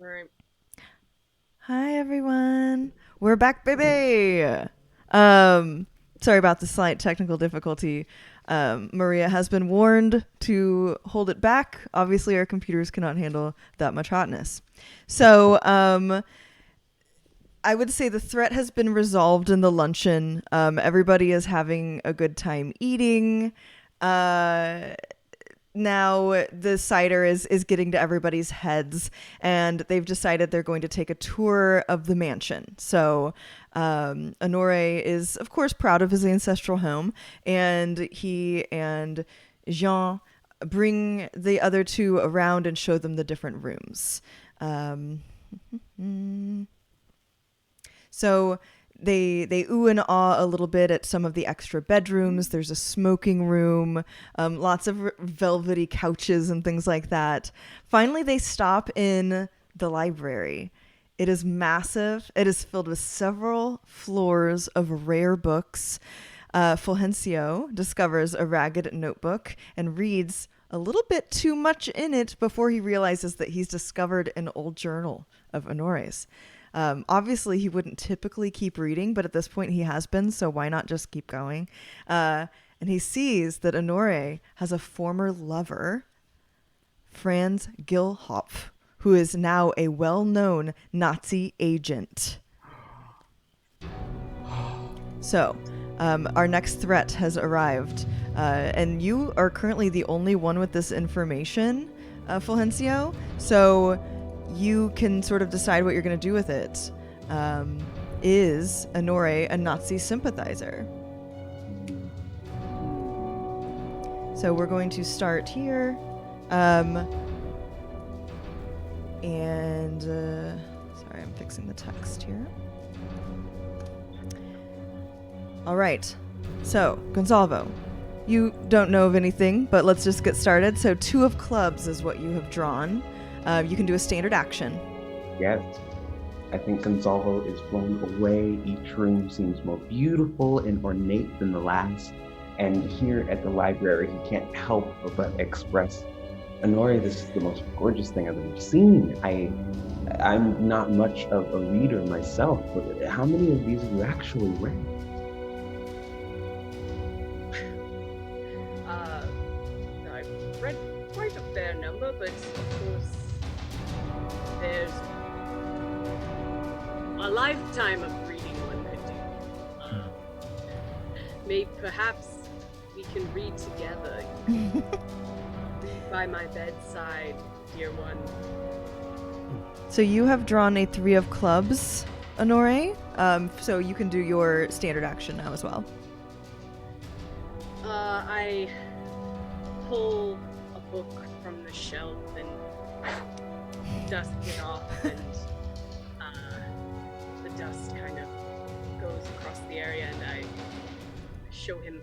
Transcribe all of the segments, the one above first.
Right. Hi everyone. We're back, baby. Um Sorry about the slight technical difficulty. Maria has been warned to hold it back. Obviously our computers cannot handle that much hotness. So, I would say the threat has been resolved in the luncheon. Everybody is having a good time eating. Uh Now the cider is getting to everybody's heads, and they've decided they're going to take a tour of the mansion. So Honore is of course proud of his ancestral home, and he and Jean bring the other two around and show them the different rooms. um, so they ooh and ah a little bit at some of the extra bedrooms. There's a smoking room, lots of velvety couches and things like that. Finally, they stop in the library. It is massive. It is filled with several floors of rare books. Fulgencio discovers a ragged notebook and reads a little bit too much in it before he realizes that he's discovered an old journal of Honore's. Obviously, he wouldn't typically keep reading, but at this point he has been, so why not just keep going? And he sees that Honore has a former lover, Franz Gilhopf, who is now a well known Nazi agent. So, our next threat has arrived, and you are currently the only one with this information, Fulgencio. So, you can sort of decide what you're going to do with it. Is Honore a Nazi sympathizer? So, we're going to start here. And, sorry, I'm fixing the text here. All right. So, Gonzalo, you don't know of anything, but let's just get started. So, two of clubs is what you have drawn. You can do a standard action. Yes. I think Gonzalo is blown away. Each room seems more beautiful and ornate than the last. And here at the library, he can't help but express, Honore, this is the most gorgeous thing I've ever seen. I'm not much of a reader myself, but how many of these have you actually read? I've read quite a fair number, but of course, there's a lifetime of reading one could do. Maybe perhaps we can read together. By my bedside, dear one. So, you have drawn a three of clubs, Honore. So, you can do your standard action now as well. I pull a book from the shelf and dust it off, and the dust kind of goes across the area, and I show him,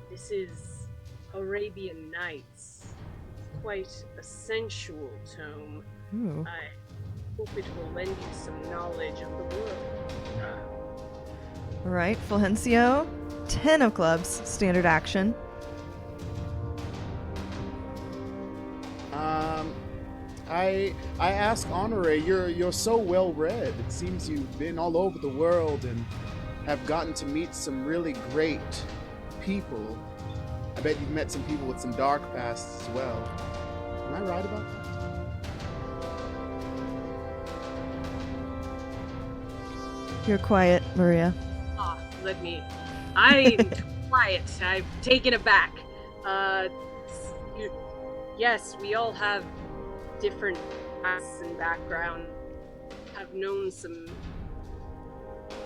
this is Arabian Nights. Quite a sensual tome. Ooh. I hope it will lend you some knowledge of the world. All right, Fulgencio, 10 of clubs, standard action. I ask Honore, you're so well read. It seems you've been all over the world and have gotten to meet some really great people. I bet you've met some people with some dark pasts as well. Am I right about that? You're quiet, Maria. I'm quiet. I've taken it back. Yes, we all have different pasts and background. I've known some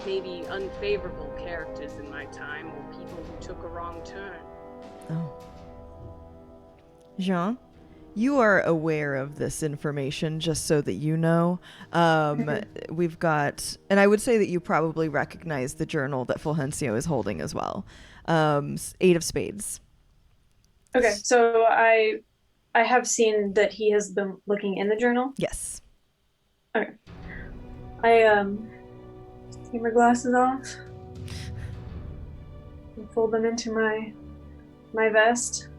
maybe unfavorable characters in my time, or people who took a wrong turn. Oh. Jean, you are aware of this information, just so that you know. We've got, and I would say that you probably recognize the journal that Fulgencio is holding as well. 8 of spades. Okay, so I have seen that he has been looking in the journal. Yes. Okay. I take my glasses off and fold them into my vest,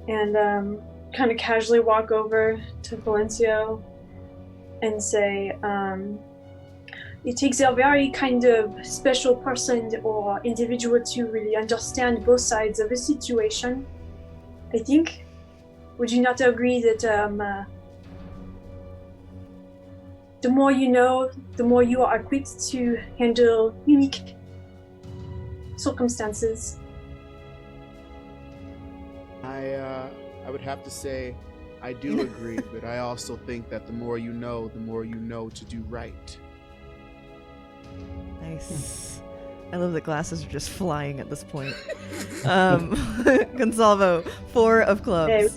and kind of casually walk over to to Valencio and say, it takes a very kind of special person or individual to really understand both sides of a situation, I think. Would you not agree that the more you know, the more you are equipped to handle unique circumstances? I would have to say I do agree, but I also think that the more you know to do right. Nice. I love that glasses are just flying at this point. Gonzalo, 4 of clubs. Hey.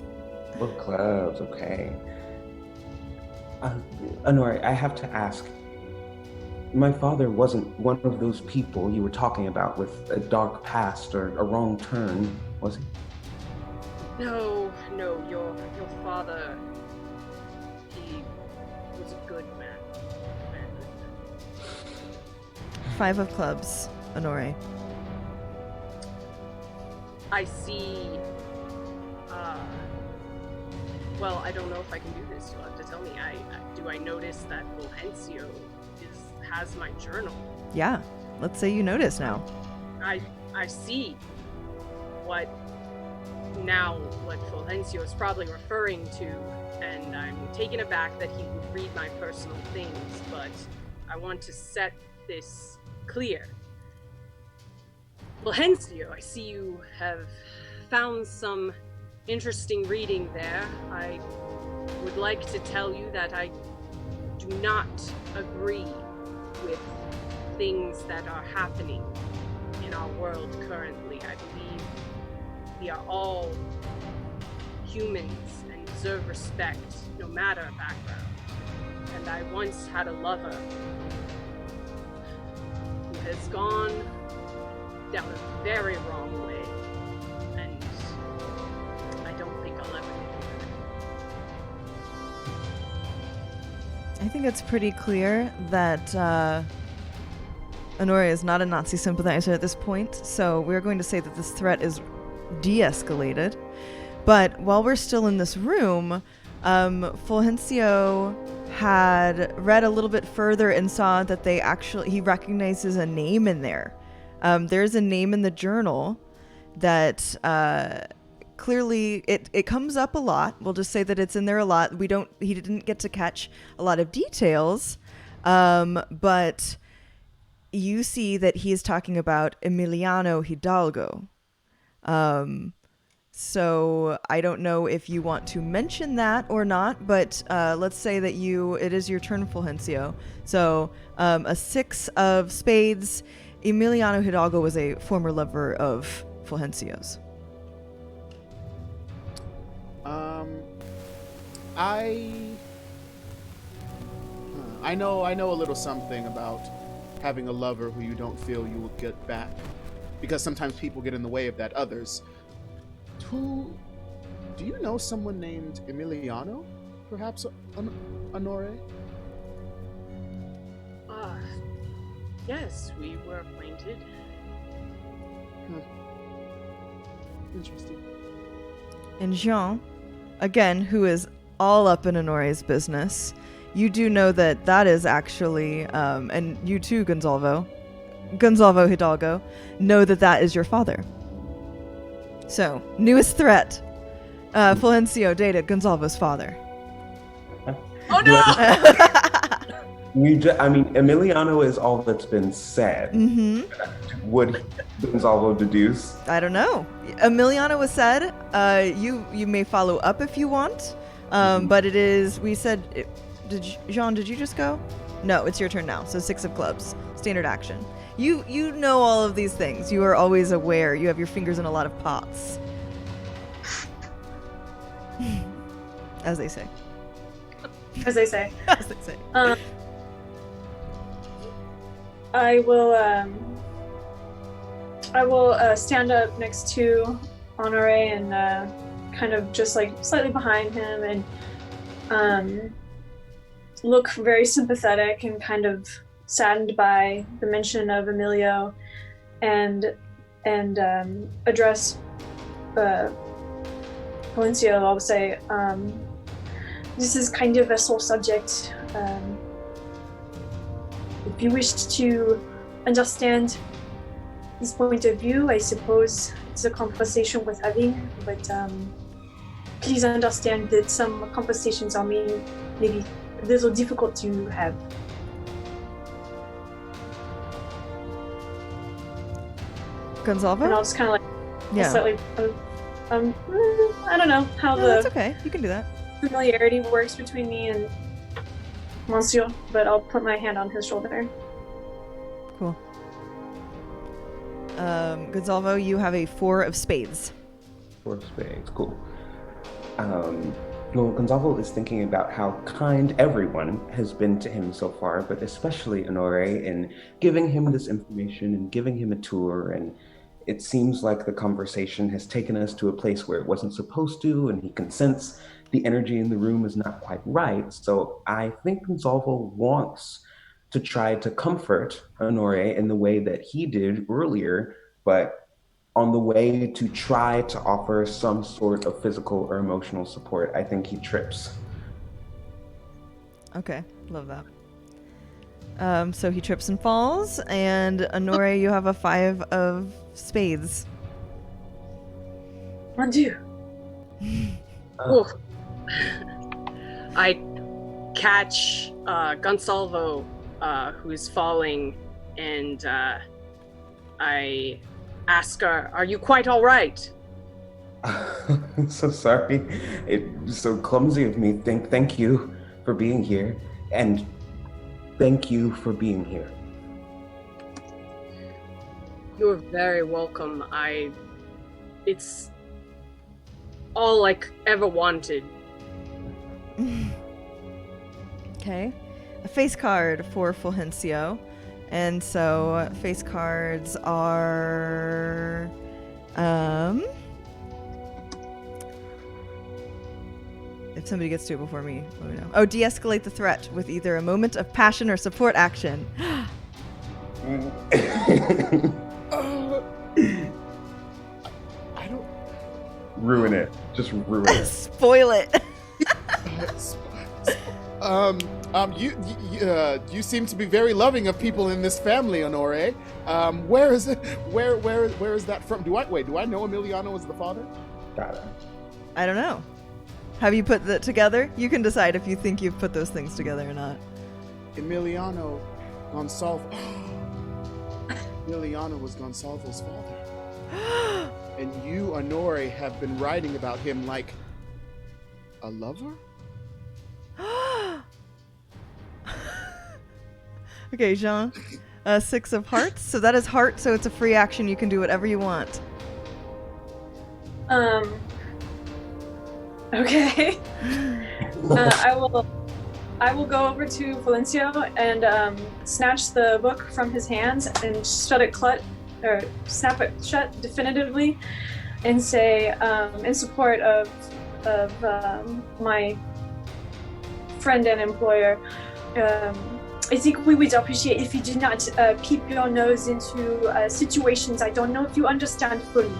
Book clubs, okay. Honore, I have to ask. My father wasn't one of those people you were talking about with a dark past or a wrong turn, was he? No, your father, he was a good man. 5 of clubs, Honore. I see, well, I don't know if I can do this. You'll have to tell me. Do I notice that Fulgencio has my journal? Yeah, let's say you notice now. I see what Fulgencio is probably referring to, and I'm taken aback that he would read my personal things, but I want to set this clear. Fulgencio, I see you have found some interesting reading there. I would like to tell you that I do not agree with things that are happening in our world currently. I believe we are all humans and deserve respect, no matter background. And I once had a lover who has gone down a very wrong way, and I don't think I'll ever do that. I think it's pretty clear that Honore is not a Nazi sympathizer at this point, so we're going to say that this threat is de-escalated. But while we're still in this room, Fulgencio had read a little bit further and saw that he recognizes a name in there. There's a name in the journal that clearly it comes up a lot. We'll just say that it's in there a lot. He didn't get to catch a lot of details, but you see that he is talking about Emiliano Hidalgo. So I don't know if you want to mention that or not, but let's say that it is your turn, Fulgencio. So a 6 of spades. Emiliano Hidalgo was a former lover of Fulgencio's. I know a little something about having a lover who you don't feel you will get back, because sometimes people get in the way of that. Others. Do you know someone named Emiliano? Perhaps Honore? Yes, we were acquainted. Interesting. And Jean, again, who is all up in Honore's business, you do know that is actually, and you too, Gonzalo Hidalgo, know that is your father. So, newest threat. Fulgencio dated Gonzalo's father. Oh no! Emiliano is all that's been said. Mm-hmm. Would Gonzalo deduce? I don't know. Emiliano was said. You may follow up if you want. But it is, we said, Jean, did you just go? No, it's your turn now. So 6 of clubs. Standard action. You know all of these things. You are always aware. You have your fingers in a lot of pots. As they say. As they say. As they say. I will stand up next to Honore and kind of just like slightly behind him and look very sympathetic and kind of saddened by the mention of Emilio, and address Valencio. I'll say, this is kind of a sore subject. If you wish to understand his point of view, I suppose it's a conversation worth having, but please understand that some conversations are maybe a little difficult to have. Gonzalvo? And I'll just kind of slightly, I don't know how That's okay. You can do that. familiarity works between me and Monsieur, but I'll put my hand on his shoulder. Cool. Gonzalvo, you have a 4 of spades. 4 of spades, cool. Well, Gonzalo is thinking about how kind everyone has been to him so far, but especially Honore in giving him this information and giving him a tour, and it seems like the conversation has taken us to a place where it wasn't supposed to, and he can sense the energy in the room is not quite right. So I think Gonzalo wants to try to comfort Honore in the way that he did earlier, but on the way to try to offer some sort of physical or emotional support, I think he trips. Okay, love that. So he trips and falls, and Honore, you have a 5 of spades. Mon Dieu. Oof. I catch Gonsalvo, who's falling, and I ask her, "Are you quite all right?" I'm so sorry. It's so clumsy of me. Thank you for being here, and thank you for being here. You're very welcome. It's all I ever wanted. Okay. A face card for Fulgencio. And so face cards are if somebody gets to it before me, let me know. Oh, de-escalate the threat with either a moment of passion or support action. I don't Ruin it. Just ruin it. Spoil it. You seem to be very loving of people in this family, Honore. Where is it? Where is that from? Do I know Emiliano as the father? Got it. I don't know. Have you put that together? You can decide if you think you've put those things together or not. Emiliano Gonsalvo. Emiliano was Gonsalvo's father. And you, Honore, have been writing about him like a lover? Okay, Jean. 6 of hearts. So that is heart, so it's a free action. You can do whatever you want. Okay. I will go over to Valencia and snatch the book from his hands and snap it shut definitively, and say, in support of my friend and employer, I think we would appreciate if you did not peep your nose into situations I don't know if you understand fully.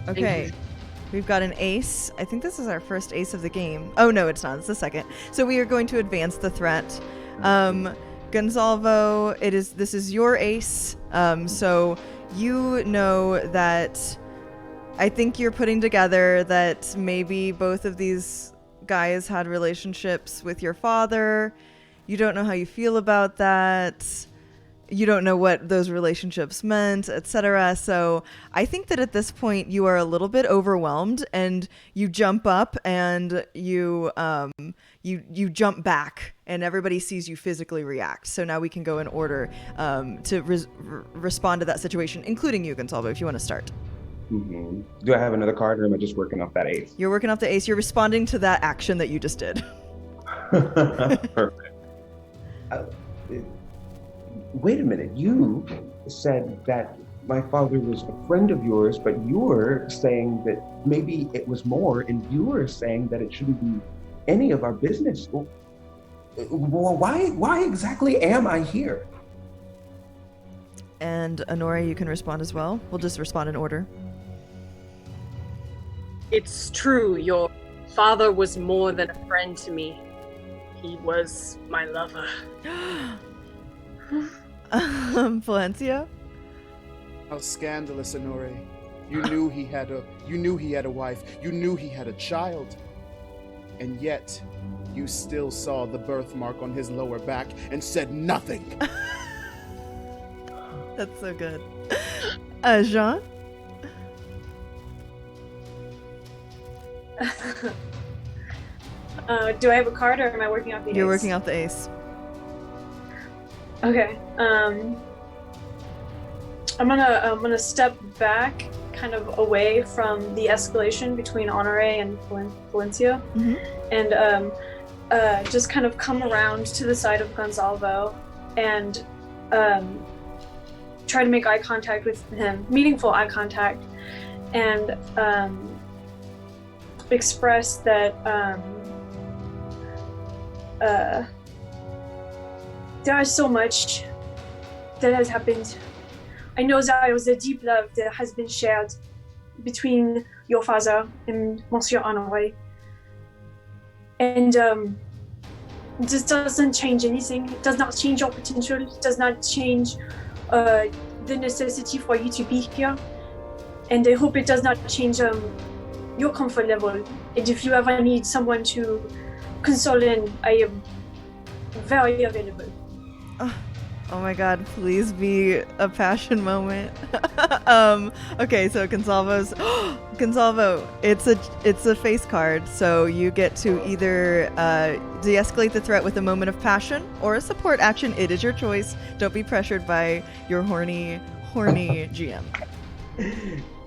Okay. We've got an ace. I think this is our first ace of the game. Oh, no, it's not. It's the second. So we are going to advance the threat. Gonsalvo, this is your ace. So you know that I think you're putting together that maybe both of these guys had relationships with your father. You don't know how you feel about that. You don't know what those relationships meant, etc. So I think that at this point you are a little bit overwhelmed, and you jump up and you jump back, and everybody sees you physically react. So now we can go in order to respond to that situation, including you, Gonsalvo, if you want to start. Mm-hmm. Do I have another card, or am I just working off that ace? You're working off the ace. You're responding to that action that you just did. Perfect. Wait a minute. You said that my father was a friend of yours, but you're saying that maybe it was more, and you're saying that it shouldn't be any of our business. Well, why exactly am I here? And Honore, you can respond as well. We'll just respond in order. It's true, your father was more than a friend to me. He was my lover. Valencia? How scandalous, Honore. You knew he had a wife. You knew he had a child. And yet, you still saw the birthmark on his lower back and said nothing. That's so good. Jean? Do I have a card or am I working out the ace? You're working out the ace. Okay. I'm gonna step back, kind of away from the escalation between Honore and Valencia, and just kind of come around to the side of Gonzalvo and try to make eye contact with him, meaningful eye contact, and express that there is so much that has happened. I know there was a deep love that has been shared between your father and Monsieur Honore. And this doesn't change anything. It does not change your potential. It does not change the necessity for you to be here. And I hope it does not change your comfort level. And if you ever need someone to console in, I am very available. Oh my god, please be a passion moment. Okay, so Gonzalvo, it's a face card, so you get to either de-escalate the threat with a moment of passion or a support action. It is your choice. Don't be pressured by your horny GM.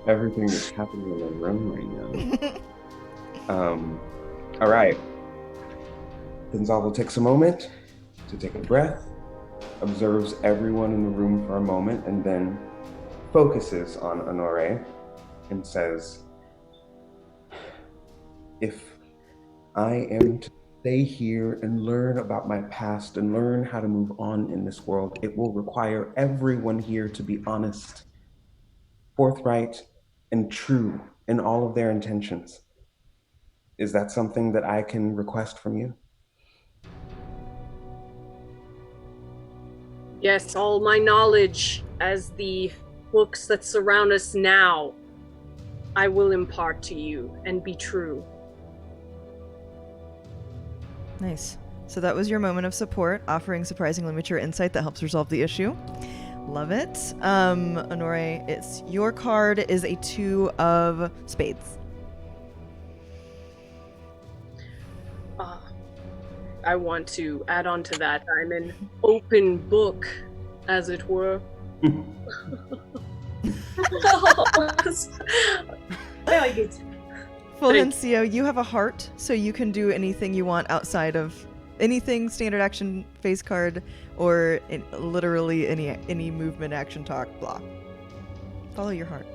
Everything that's happening in the room right now. All right. Gonzalvo takes a moment to take a breath, observes everyone in the room for a moment, and then focuses on Honore and says, if I am to stay here and learn about my past and learn how to move on in this world, it will require everyone here to be honest, forthright, and true in all of their intentions. Is that something that I can request from you? Yes, all my knowledge as the books that surround us now, I will impart to you and be true. Nice. So that was your moment of support, offering surprisingly mature insight that helps resolve the issue. Love it. Honore, it's your card is a 2 of spades. I want to add on to that. I'm an open book, as it were. Very good. Fulgencio, you have a heart, so you can do anything you want outside of anything standard action face card or literally any movement action talk blah. Follow your heart.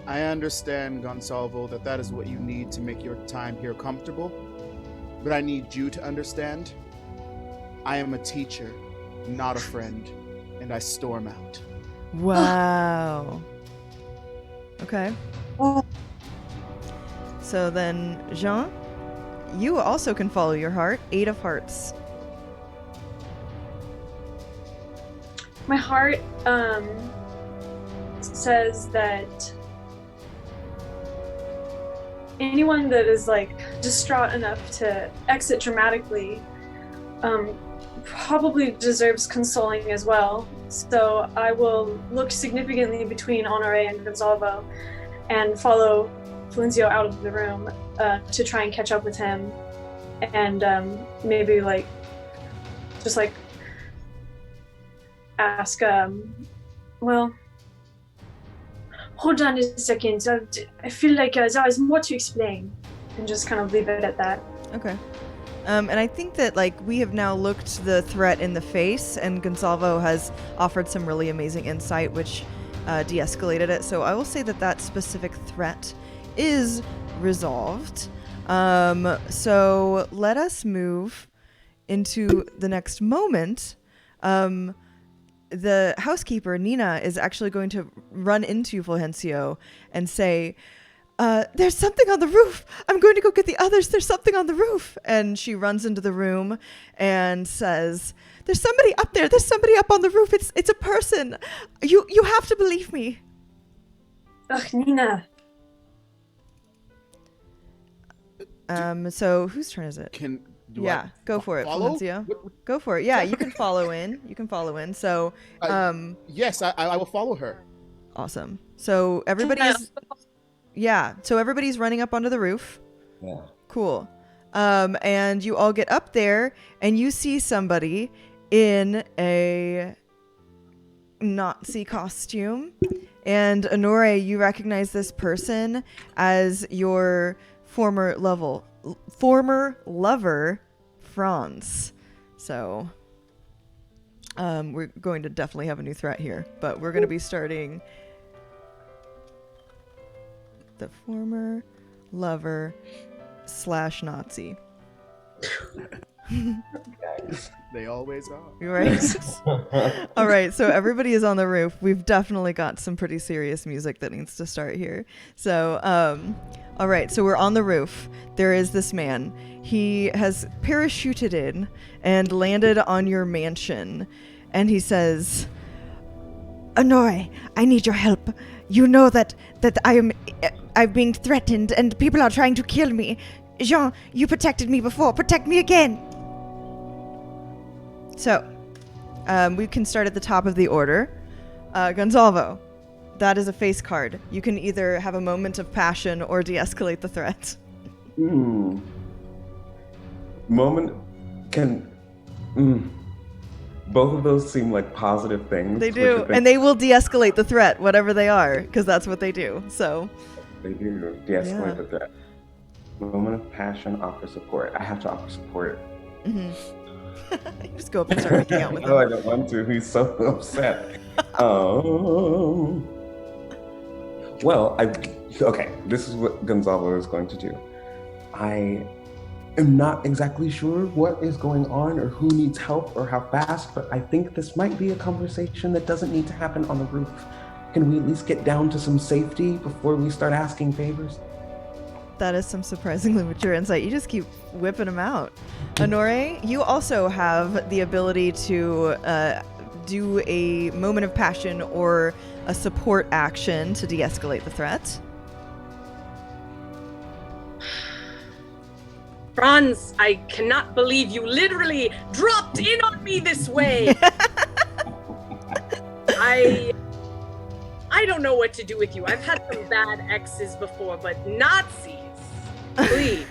I understand, Gonzalvo, that is what you need to make your time here comfortable. But I need you to understand, I am a teacher, not a friend, and I storm out. Wow. Okay. So then, Jean, you also can follow your heart. 8 of hearts. My heart says that anyone that is distraught enough to exit dramatically probably deserves consoling as well. So I will look significantly between Honore and Gonzalvo and follow Felizio out of the room to try and catch up with him and maybe ask well, hold on a second. I feel like there is more to explain, and just kind of leave it at that. Okay. And I think that we have now looked the threat in the face, and Gonzalvo has offered some really amazing insight, which de-escalated it. So I will say that specific threat is resolved. So let us move into the next moment. The housekeeper, Nina, is actually going to run into Fulgencio and say, there's something on the roof. I'm going to go get the others. There's something on the roof. And she runs into the room and says, there's somebody up there. There's somebody up on the roof. It's a person. You have to believe me. Ugh, Nina. So whose turn is it? Go for it, Florencio. Go for it. Yeah, you can follow in. So, yes, I will follow her. Awesome. So everybody's running up onto the roof. Yeah. Cool. And you all get up there and you see somebody in a Nazi costume. And Honore, you recognize this person as your former lover, Franz. So, we're going to definitely have a new threat here, but we're going to be starting the former lover / Nazi. They always are. Right? All right, so everybody is on the roof. We've definitely got some pretty serious music that needs to start here. So, all right, so we're on the roof. There is this man. He has parachuted in and landed on your mansion. And he says, Honore, I need your help. You know that I'm being threatened and people are trying to kill me. Jean, you protected me before. Protect me again. So, we can start at the top of the order. Gonzalo, that is a face card. You can either have a moment of passion or de-escalate the threat. Moment can... Both of those seem like positive things. They do, and they will de-escalate the threat, whatever they are, because that's what they do, so... They do, de-escalate the threat. Moment of passion, offer support. I have to offer support. Mm-hmm. You just go up and start making out with him. I don't want to. He's so upset. Well, okay, this is what Gonzalo is going to do. I am not exactly sure what is going on or who needs help or how fast, but I think this might be a conversation that doesn't need to happen on the roof. Can we at least get down to some safety before we start asking favors? That is some surprisingly mature insight. You just keep whipping them out. Honore, you also have the ability to do a moment of passion or a support action to de-escalate the threat. Franz, I cannot believe you literally dropped in on me this way. I don't know what to do with you. I've had some bad exes before, but Nazis, please.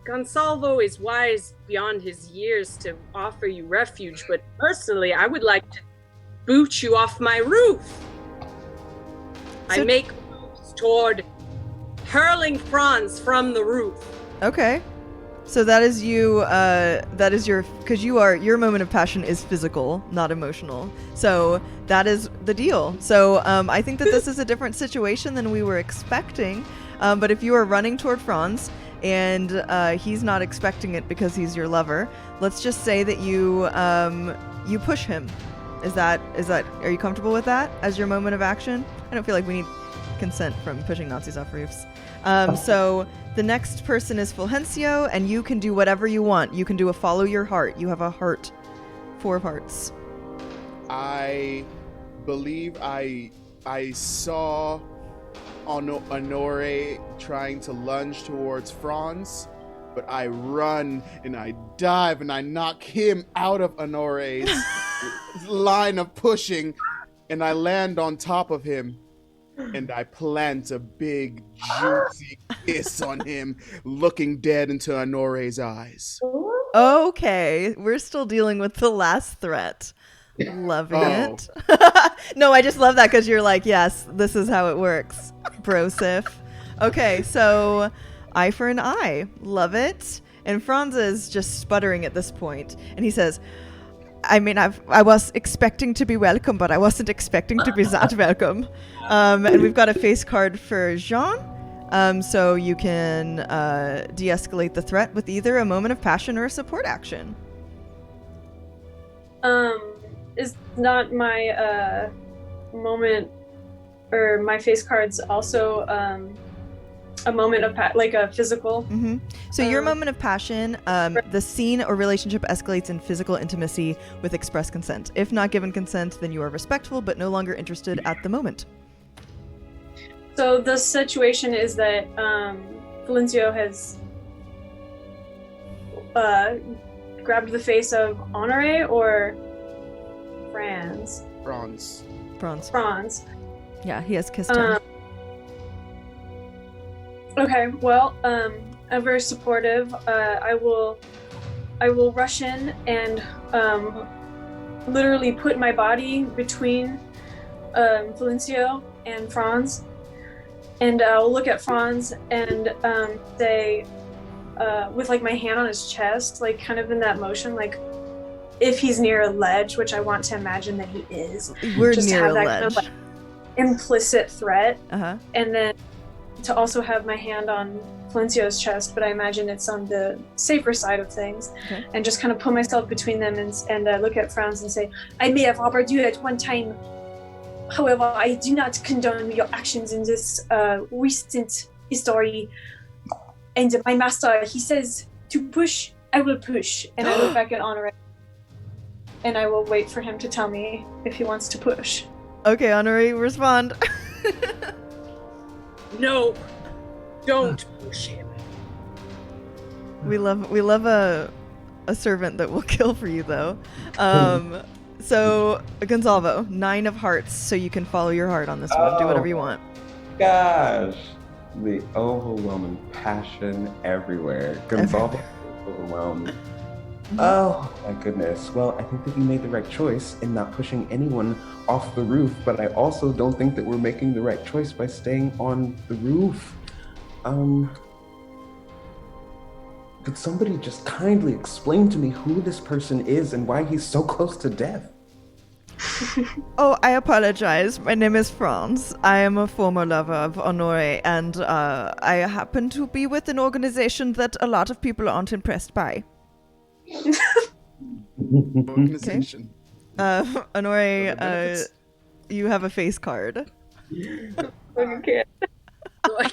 Gonzalo is wise beyond his years to offer you refuge, but personally, I would like to boot you off my roof. I make moves toward hurling Franz from the roof. Okay. So that is you, because your moment of passion is physical, not emotional. So that is the deal. So I think that this is a different situation than we were expecting. But if you are running toward Franz and he's not expecting it because he's your lover, let's just say that you push him. Are you comfortable with that as your moment of action? I don't feel like we need consent from pushing Nazis off roofs. So the next person is Fulgencio, and you can do whatever you want. You can do a follow your heart. You have a heart. 4 of hearts. I believe I saw Honore trying to lunge towards Franz, but I run and I dive and I knock him out of Honore's line of pushing, and I land on top of him. And I plant a big, juicy kiss on him, looking dead into Honore's eyes. Okay, we're still dealing with the last threat. Loving it. No, I just love that because you're like, yes, this is how it works, brosif. Okay, so eye for an eye. Love it. And Franz is just sputtering at this point, and he says, I mean, I was expecting to be welcome, but I wasn't expecting to be that welcome. And we've got a face card for Jean. So you can de-escalate the threat with either a moment of passion or a support action. Is not my moment or my face card's also a moment of like a physical. Mm-hmm. So your moment of passion, the scene or relationship escalates in physical intimacy with express consent. If not given consent, then you are respectful but no longer interested at the moment. So the situation is that Valencio has grabbed the face of Honore or Franz. Franz. Yeah, he has kissed him. Okay, well, I'm very supportive. I will rush in and literally put my body between Valencio and Franz, and I'll look at Franz and say, with like my hand on his chest, like kind of in that motion, like if he's near a ledge, which I want to imagine that he is. We're just near have a that ledge. kind of like implicit threat, Uh-huh. and then to also have my hand on Valencio's chest, but I imagine it's on the safer side of things, Okay. and just kind of put myself between them and look at Franz and say, I may have harbored you at one time. However, I do not condone your actions in this recent history. And my master, he says to push, I will push. And I look back at Honore, and I will wait for him to tell me if he wants to push. Okay, Honore, respond. No, don't push him. We love a servant that will kill for you, though. So Gonzalo, 9 of hearts, so you can follow your heart on this one. Do whatever you want. Gosh, the overwhelming passion everywhere. Gonzalo is overwhelmed. Oh my goodness. Well, I think that you made the right choice in not pushing anyone off the roof, but I also don't think that we're making the right choice by staying on the roof. Could somebody just kindly explain to me who this person is and why he's so close to death? Oh, I apologize. My name is Franz. I am a former lover of Honore, and I happen to be with an organization that a lot of people aren't impressed by. Organization. Honore, you have a face card. Okay. So I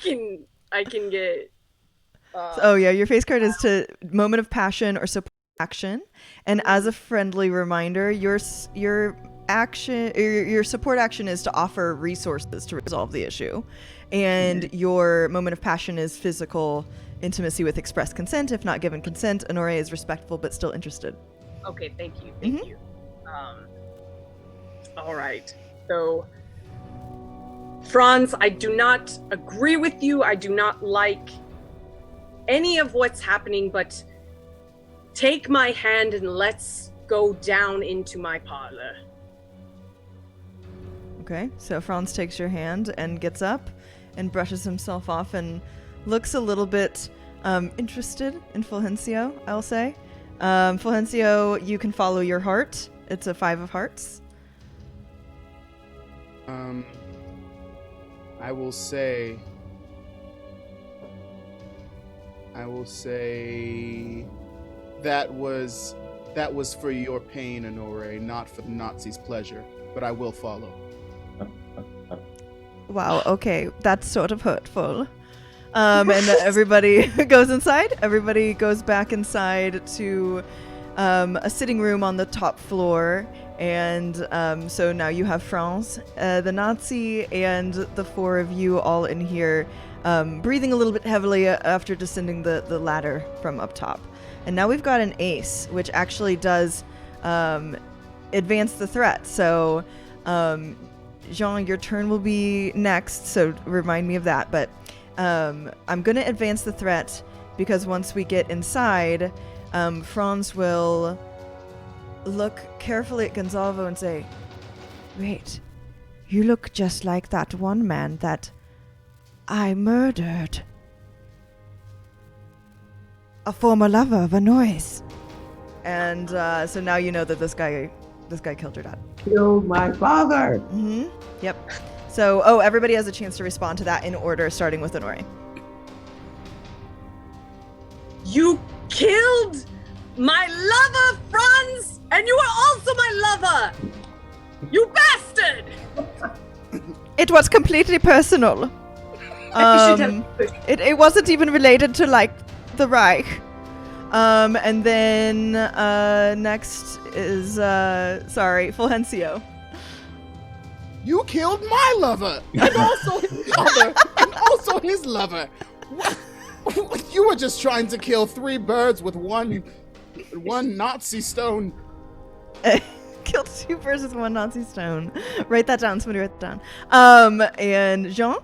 can get. Oh yeah, your face card is to moment of passion or support action, and as a friendly reminder, your action, your support action is to offer resources to resolve the issue, and your moment of passion is physical intimacy with express consent. If not given consent, Honore is respectful but still interested. Okay, thank you. Thank you. All right. So, Franz, I do not agree with you. I do not like any of what's happening, but take my hand and let's go down into my parlor. Okay, so Franz takes your hand and gets up and brushes himself off and looks a little bit interested in Fulgencio, I'll say. Fulgencio, you can follow your heart. It's a 5 of hearts. I will say that was for your pain, Honore, not for the Nazis' pleasure, but I will follow. Wow, okay, that's sort of hurtful. And everybody goes inside. Everybody goes back inside to a sitting room on the top floor. And so now you have Franz, the Nazi, and the 4 of you all in here, breathing a little bit heavily after descending the ladder from up top. And now we've got an ace, which actually does advance the threat. So, Jean, your turn will be next, so remind me of that. But I'm going to advance the threat because once we get inside, Franz will look carefully at Gonzalo and say, wait, you look just like that one man that I murdered. A former lover of Honore's. And so now you know that this guy killed your dad. Killed my father! Mm-hmm. Yep. So, everybody has a chance to respond to that in order, starting with Honore. You killed my lover, Franz, and you are also my lover! You bastard! It was completely personal. It wasn't even related to like the Reich. And then next is Fulgencio. You killed my lover, and also his lover, and also his lover. You were just trying to kill 3 birds with one Nazi stone. Killed 2 birds with 1 Nazi stone. Write that down. Somebody write that down. And Jean?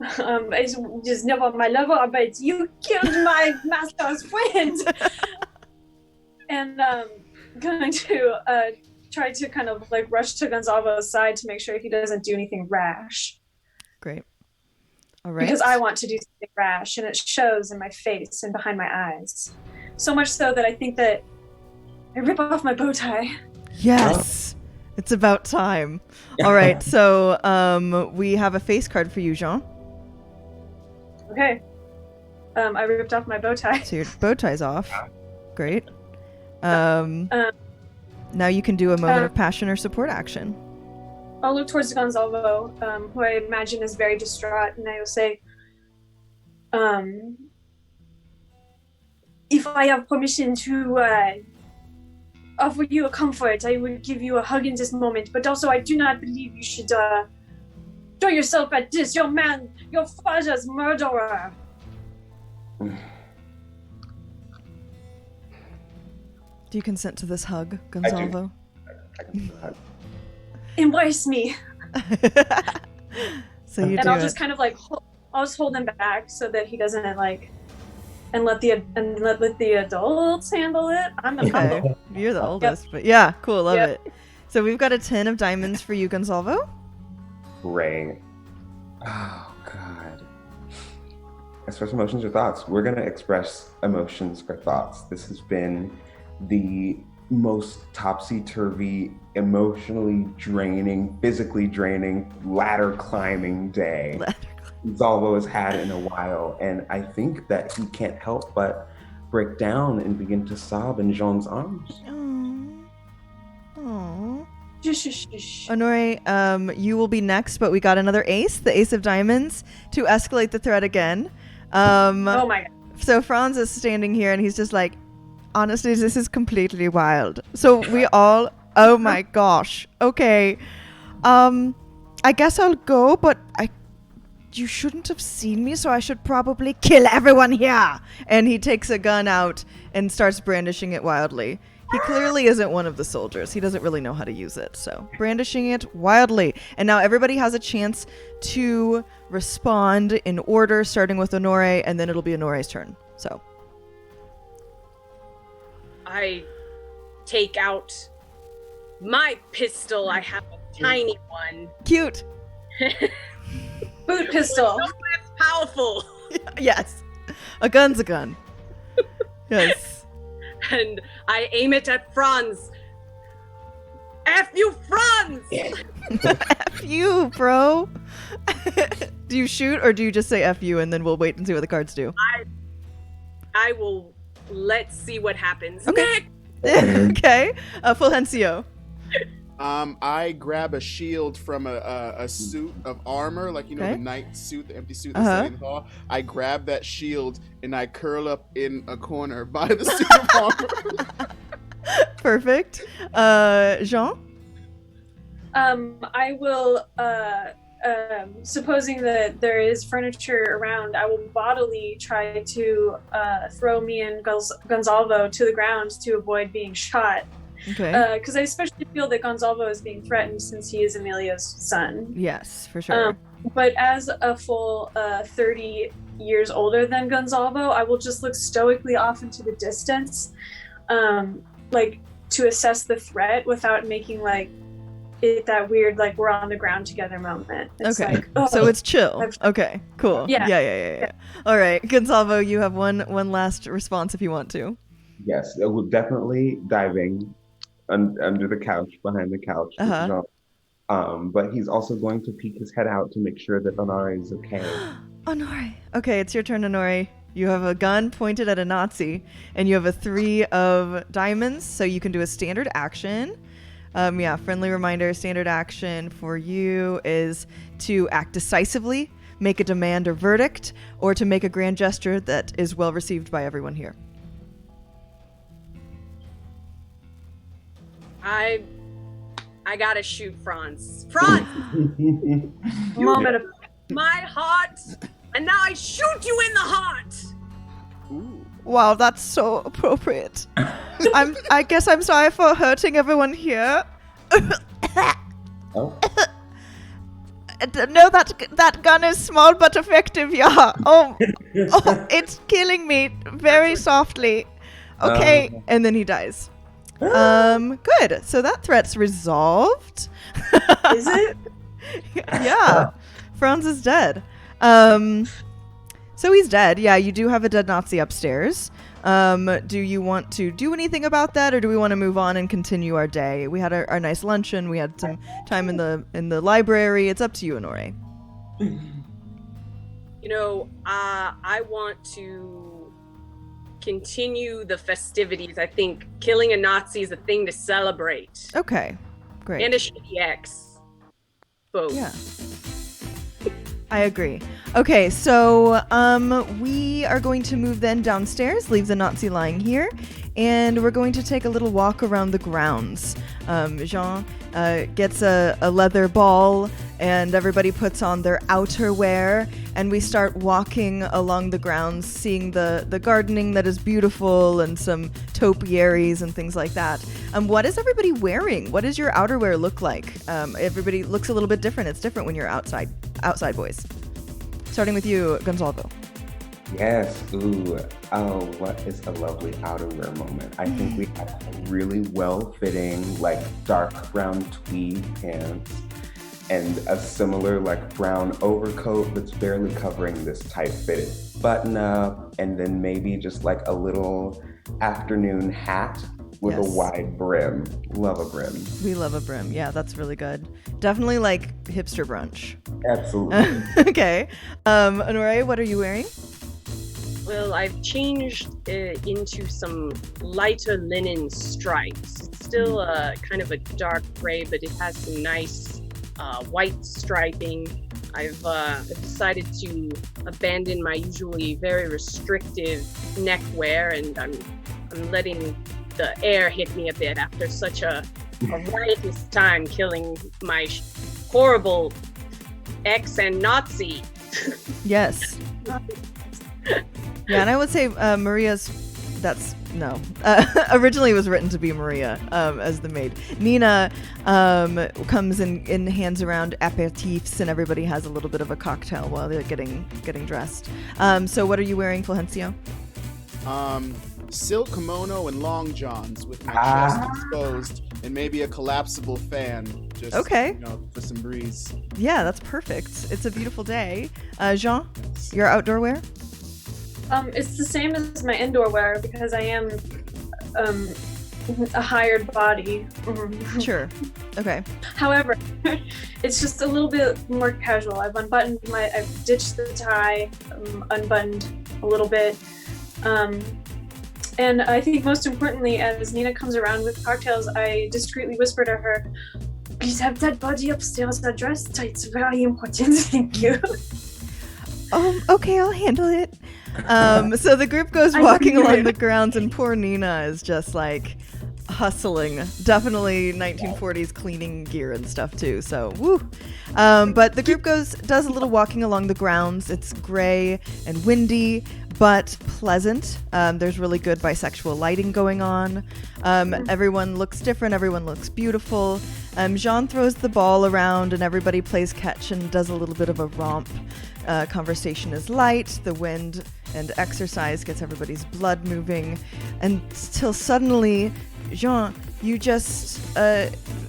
It's just never my lover, but you killed my master's friend. And going to try to kind of like rush to Gonzalo's side to make sure he doesn't do anything rash. Great. All right. Because I want to do something rash, and it shows in my face and behind my eyes. So much so that I think that I rip off my bow tie. Yes. It's about time. All right. So we have a face card for you, Jean. Okay. I ripped off my bow tie. So your bow tie's off. Great. Now you can do a moment of passion or support action. I'll look towards Gonzalo, who I imagine is very distraught, and I will say, if I have permission to offer you a comfort, I will give you a hug in this moment, but also I do not believe you should throw yourself at this, your father's murderer. Do you consent to this hug, Gonzalo? I do. Embrace me. So you and do I'll it. just kind of like I'll just hold him back so that he doesn't like and let the adults handle it. I'm Okay. You're the oldest, but yeah, cool, love it. So we've got a 10 of diamonds for you, Gonzalo. Great. Oh, God. Express emotions or thoughts. We're going to express emotions or thoughts. This has been the most topsy-turvy, emotionally draining, physically draining, ladder climbing day Zalvo has had in a while. And I think that he can't help but break down and begin to sob in Jean's arms. Aww. Honore, you will be next, but we got another ace, the ace of diamonds, to escalate the threat again. Oh my god. So Franz is standing here and he's just like, honestly, this is completely wild. So we all, oh my gosh. Okay. I guess I'll go, but you shouldn't have seen me, so I should probably kill everyone here. And he takes a gun out and starts brandishing it wildly. He clearly isn't one of the soldiers. He doesn't really know how to use it. So brandishing it wildly. And now everybody has a chance to respond in order, starting with Honore, and then it'll be Honore's turn. So I take out my pistol. I have a tiny one. Cute. Boot pistol. So less powerful. Yes. A gun's a gun. Yes. And I aim it at Franz. F you, Franz! F you, bro. Do you shoot or do you just say F you and then we'll wait and see what the cards do? I will. Let's see what happens. Okay. Okay. Fulgencio. I grab a shield from a suit of armor, like, you know, Okay. the knight suit, the empty suit that's in the hall. I grab that shield and I curl up in a corner by the suit of armor. Perfect. Jean? I will, supposing that there is furniture around, I will bodily try to throw me and Gonzalo to the ground to avoid being shot. Okay. Because I especially feel that Gonzalo is being threatened since he is Emilia's son. Yes, for sure. But as a full 30 years older than Gonzalo, I will just look stoically off into the distance, like to assess the threat without making like it that weird like we're on the ground together moment. It's Okay. like, oh, So it's chill. Okay, cool. Yeah. Yeah. All right. Gonzalo, you have one last response if you want to. Yes, it will definitely diving under the couch, behind the couch. Uh-huh. But he's also going to peek his head out to make sure that Honore is okay. Honore. Okay, it's your turn, Honore. You have a gun pointed at a Nazi, and you have a 3 of diamonds, so you can do a standard action. Friendly reminder, standard action for you is to act decisively, make a demand or verdict, or to make a grand gesture that is well received by everyone here. I gotta shoot Franz. Franz! Moment of My heart! And now I shoot you in the heart! Ooh. Wow, that's so appropriate. I guess I'm sorry for hurting everyone here. Oh, No, that gun is small but effective, yeah. Oh, it's killing me very softly. Okay, and then he dies. Good. So that threat's resolved. is it? Yeah, Franz is dead. So he's dead. Yeah, you do have a dead Nazi upstairs. Do you want to do anything about that, or do we want to move on and continue our day? We had our nice luncheon. We had some time in the library. It's up to you, Honore. I want to continue the festivities. I think killing a Nazi is a thing to celebrate. Okay, great. And a shitty ex. Both. Yeah. I agree. Okay, so we are going to move then downstairs, leave the Nazi lying here, and we're going to take a little walk around the grounds. Jean gets a leather ball, and everybody puts on their outerwear, and we start walking along the grounds, seeing the gardening that is beautiful, and some topiaries and things like that. What is everybody wearing? What does your outerwear look like? Everybody looks a little bit different. It's different when you're outside boys. Starting with you, Gonzalo. yes. Ooh. Oh, what is a lovely outerwear moment? I think we have really well-fitting, like, dark brown tweed pants and a similar, like, brown overcoat that's barely covering this tight-fitted button-up, and then maybe just, like, a little afternoon hat with Yes. a wide brim. Love a brim. We love a brim. Yeah, that's really good. Definitely like hipster brunch. Absolutely. Okay. Honore, what are you wearing? Well, I've changed into some lighter linen stripes. It's still kind of a dark gray, but it has some nice white striping. I've decided to abandon my usually very restrictive neckwear, and I'm letting the air hit me a bit after such a riotous time killing my horrible ex and Nazi. Yes. Yeah, and I would say originally it was written to be Maria as the maid. Nina comes and hands around aperitifs, and everybody has a little bit of a cocktail while they're getting dressed. So what are you wearing, Fulgencio? Silk kimono and long johns with my chest exposed, and maybe a collapsible fan. Just, Okay. For some breeze. Yeah, that's perfect. It's a beautiful day. Jean, your outdoor wear? It's the same as my indoor wear because I am a hired body. Sure. Okay. However, it's just a little bit more casual. I've ditched the tie, unbuttoned a little bit. And I think most importantly, as Nina comes around with cocktails, I discreetly whisper to her, "Please have that body upstairs addressed. It's very important. Thank you." Okay, I'll handle it. So the group goes walking along the grounds, and poor Nina is just like hustling. Definitely 1940s cleaning gear and stuff too. So woo. But the group does a little walking along the grounds. It's gray and windy, but pleasant. There's really good bisexual lighting going on. Everyone looks different. Everyone looks beautiful. Jean throws the ball around, and everybody plays catch and does a little bit of a romp. Conversation is light. The wind and exercise gets everybody's blood moving, until suddenly, Jean, you just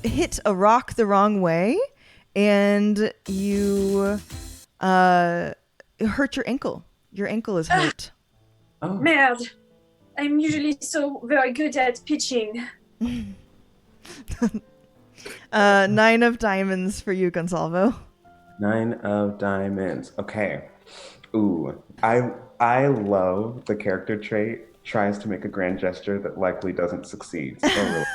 hit a rock the wrong way, and you hurt your ankle. Your ankle is hurt. Oh. Merde. I'm usually so very good at pitching. 9 of diamonds for you, Gonsalvo. 9 of diamonds. Okay. Ooh, I love the character trait tries to make a grand gesture that likely doesn't succeed. So really.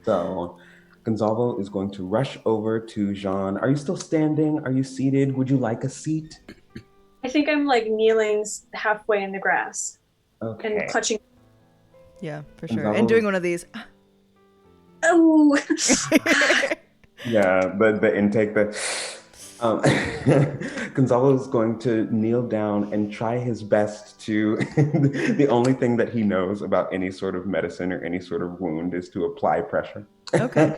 So Gonzalo is going to rush over to Jean. Are you still standing? Are you seated? Would you like a seat? I think I'm like kneeling halfway in the grass Okay. and clutching. Yeah, for sure. Gonzalo- And doing one of these. Oh, Yeah, the intake, Gonzalo is going to kneel down and try his best to, the only thing that he knows about any sort of medicine or any sort of wound is to apply pressure. Okay.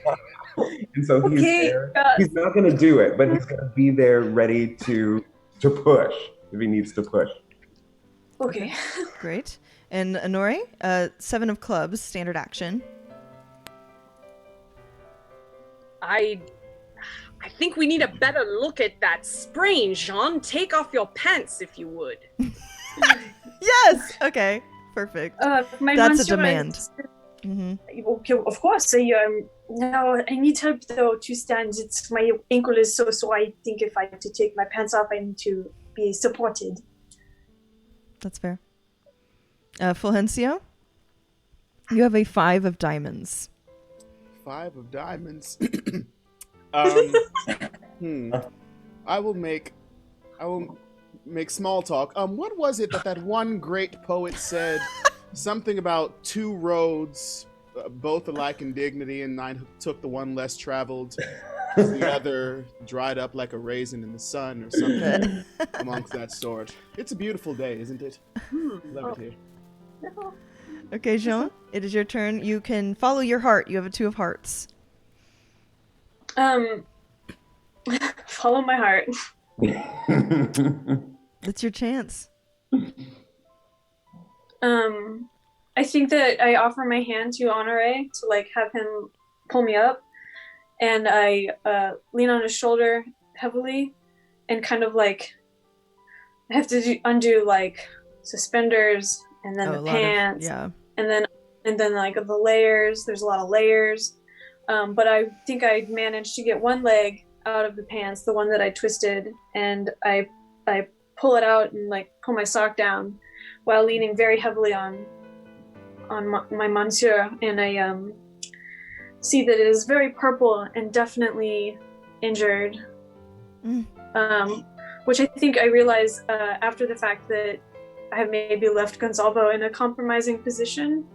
And so he's Okay, there. God. He's not going to do it, but he's going to be there ready to push if he needs to push. okay. Great. And Honore, 7 of clubs, standard action. I think we need a better look at that sprain, Jean. Take off your pants if you would. Yes! Okay, perfect. My That's a monsieur demand. is- Mm-hmm. Okay, of course. Now I need help though to stand. My ankle is so sore. I think if I have to take my pants off, I need to be supported. That's fair. Fulgencio, you have a 5 of diamonds. 5 of diamonds. I will make small talk. What was it that one great poet said? Something about 2 roads, both alike in dignity, and I took the one less traveled. The other dried up like a raisin in the sun, or something amongst that sort. It's a beautiful day, isn't it? Love it here. Okay, Jean, it is your turn. You can follow your heart. You have a 2 of hearts. Follow my heart. That's your chance. I think that I offer my hand to Honore to like have him pull me up, and I lean on his shoulder heavily, and kind of like I have to undo like suspenders and then the pants, and then like the layers. There's a lot of layers, but I think I managed to get one leg out of the pants, the one that I twisted, and I pull it out and like pull my sock down while leaning very heavily on my monsieur, and I see that it is very purple and definitely injured, which I think I realize after the fact that I have maybe left Gonzalo in a compromising position.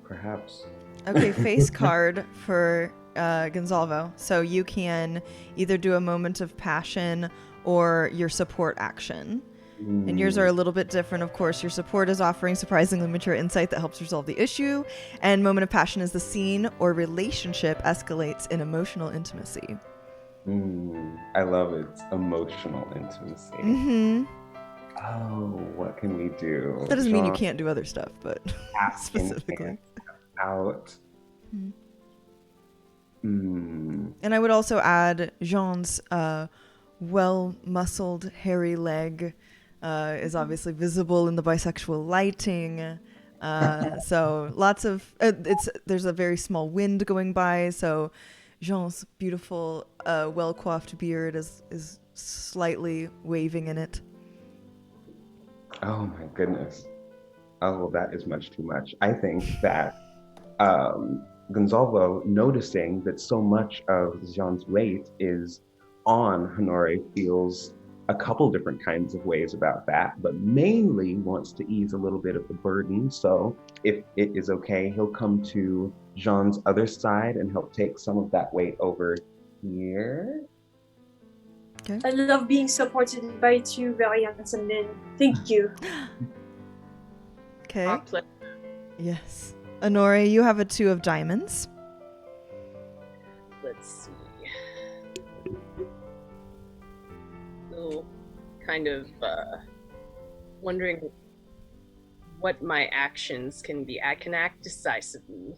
Perhaps. Okay, face card for Gonzalo. So you can either do a moment of passion or your support action. And yours are a little bit different, of course. Your support is offering surprisingly mature insight that helps resolve the issue. And moment of passion is the scene or relationship escalates in emotional intimacy. I love it. Emotional intimacy. Mm-hmm. Oh, what can we do? That doesn't mean you can't do other stuff, but specifically. Out. And I would also add Jean's well-muscled, hairy leg is obviously visible in the bisexual lighting. So lots of there's a very small wind going by. So Jean's beautiful, well-coiffed beard is slightly waving in it. Oh my goodness. Oh, that is much too much. I think that Gonzalo, noticing that so much of Jean's weight is on Honore, feels a couple different kinds of ways about that, but mainly wants to ease a little bit of the burden. So if it is okay, he'll come to Jean's other side and help take some of that weight over here. Okay. I love being supported by 2 very handsome men. Thank you. Okay. Yes. Honore, you have a 2 of diamonds. Let's see. Still kind of wondering what my actions can be. I can act decisively.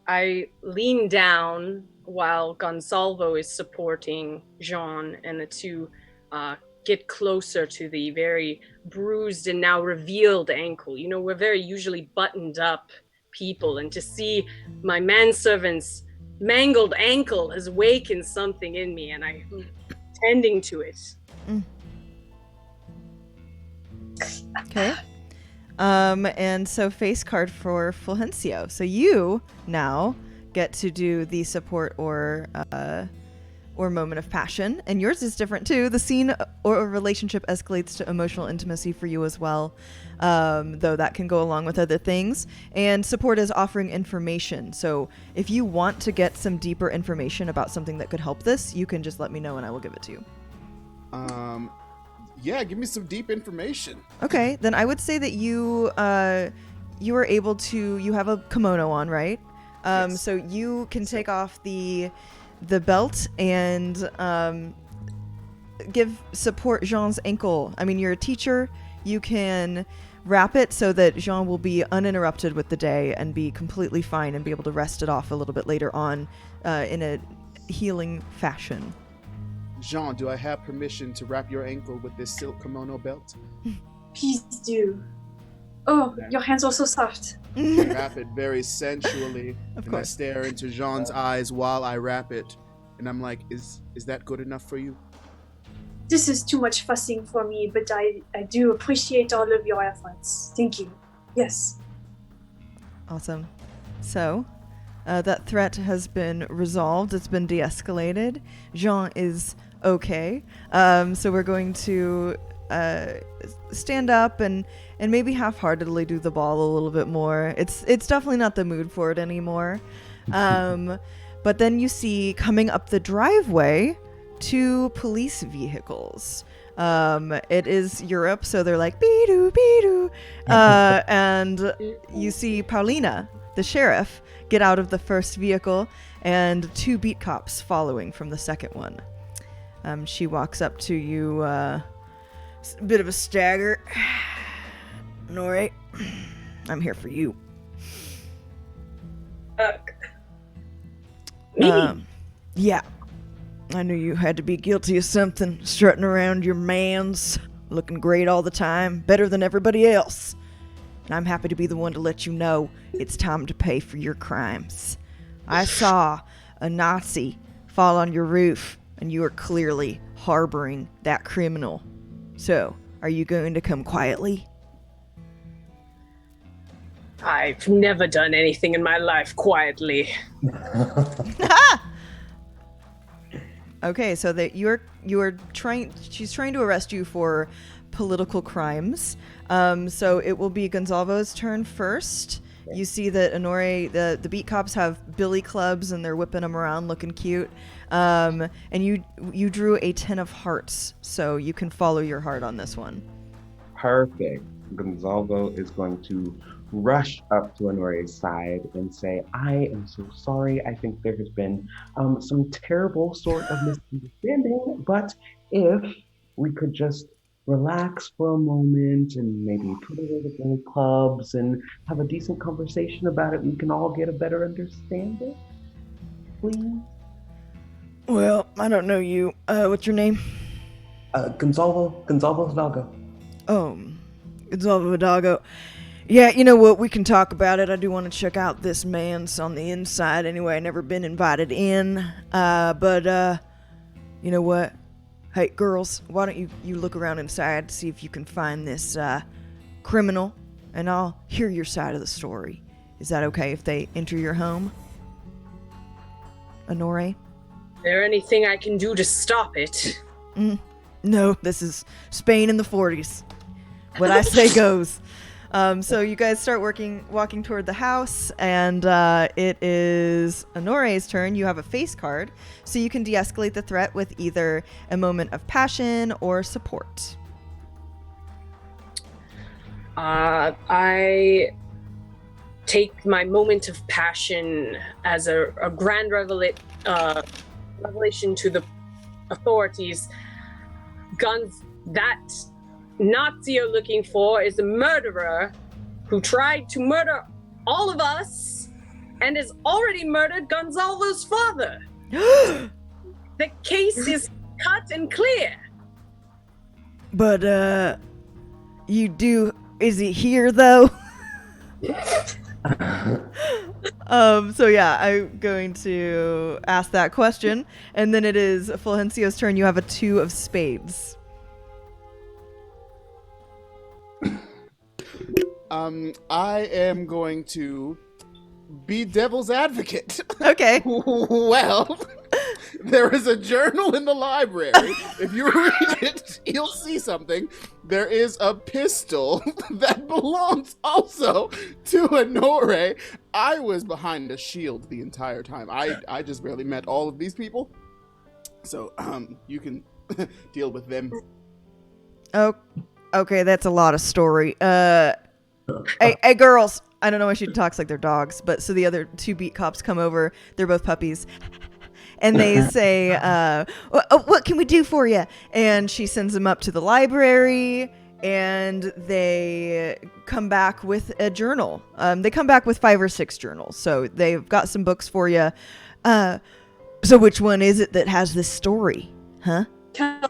I lean down while Gonzalo is supporting Jean, and the 2 get closer to the very bruised and now revealed ankle. You know, we're very usually buttoned up people, and to see my manservant's mangled ankle has awakened something in me, and I'm tending to it. Okay. And so face card for Fulgencio. So you now get to do the support or moment of passion, and yours is different too. The scene or relationship escalates to emotional intimacy for you as well, though that can go along with other things. And support is offering information. So if you want to get some deeper information about something that could help this, you can just let me know and I will give it to you. Yeah, give me some deep information. Okay, then I would say that you are able to. You have a kimono on, right? Yes. So you can take off the belt and support Jean's ankle. I mean, you're a teacher. You can wrap it so that Jean will be uninterrupted with the day and be completely fine and be able to rest it off a little bit later on in a healing fashion. Jean, do I have permission to wrap your ankle with this silk kimono belt? Please do. Oh, your hands are so soft. I wrap it very sensually, Of and course. I stare into Jean's eyes while I wrap it, and I'm like, is that good enough for you? This is too much fussing for me, but I do appreciate all of your efforts. Thank you. Yes. Awesome. So, that threat has been resolved. It's been de-escalated. Jean is okay. So we're going to stand up and maybe half-heartedly do the ball a little bit more. It's definitely not the mood for it anymore. But then you see coming up the driveway 2 police vehicles. It is Europe, so they're like beedoo beedoo, and you see Paulina, the sheriff, get out of the first vehicle, and 2 beat cops following from the second one. She walks up to you, a bit of a stagger. Nori, I'm here for you. Me? Yeah. I knew you had to be guilty of something, strutting around your mans, looking great all the time, better than everybody else. And I'm happy to be the one to let you know it's time to pay for your crimes. I saw a Nazi fall on your roof, and you are clearly harboring that criminal. So, are you going to come quietly? I've never done anything in my life quietly. Okay, so that she's trying to arrest you for political crimes. So it will be Gonzalvo's turn first. You see that Honore, the beat cops have billy clubs and they're whipping them around looking cute. And you drew a 10 of hearts, so you can follow your heart on this one. Perfect. Gonzalvo is going to rush up to Honore's side and say, I am so sorry. I think there has been some terrible sort of misunderstanding, but if we could just relax for a moment and maybe put away the billy clubs and have a decent conversation about it, we can all get a better understanding, please. Well, I don't know you. What's your name? Gonzalvo Hidalgo. Oh, Gonzalvo Hidalgo. Yeah, you know what? We can talk about it. I do want to check out this man's on the inside. Anyway, I never been invited in. But you know what? Hey, girls, why don't you look around inside, see if you can find this criminal, and I'll hear your side of the story. Is that okay if they enter your home? Honore? Is there anything I can do to stop it? No, this is Spain in the 40s. What I say goes. So you guys start walking toward the house, and it is Honore's turn. You have a face card, so you can de-escalate the threat with either a moment of passion or support. I take my moment of passion as a grand revelation to the authorities. Guns that Nazi you're looking for is a murderer who tried to murder all of us and has already murdered Gonzalvo's father. The case is cut and clear. But, is he here, though? So yeah, I'm going to ask that question, and then it is Fulgencio's turn. You have a 2 of spades. I am going to be devil's advocate. Okay. Well, there is a journal in the library. If you read it, you'll see something. There is a pistol that belongs also to Honore. I was behind a shield the entire time. I just barely met all of these people. So, you can deal with them. Oh, okay, that's a lot of story. Hey, girls. I don't know why she talks like they're dogs, but so the other two beat cops come over. They're both puppies. And they say, what can we do for you? And she sends them up to the library, and they come back with a journal. They come back with 5 or 6 journals. So they've got some books for you. So which one is it that has this story? Huh? Can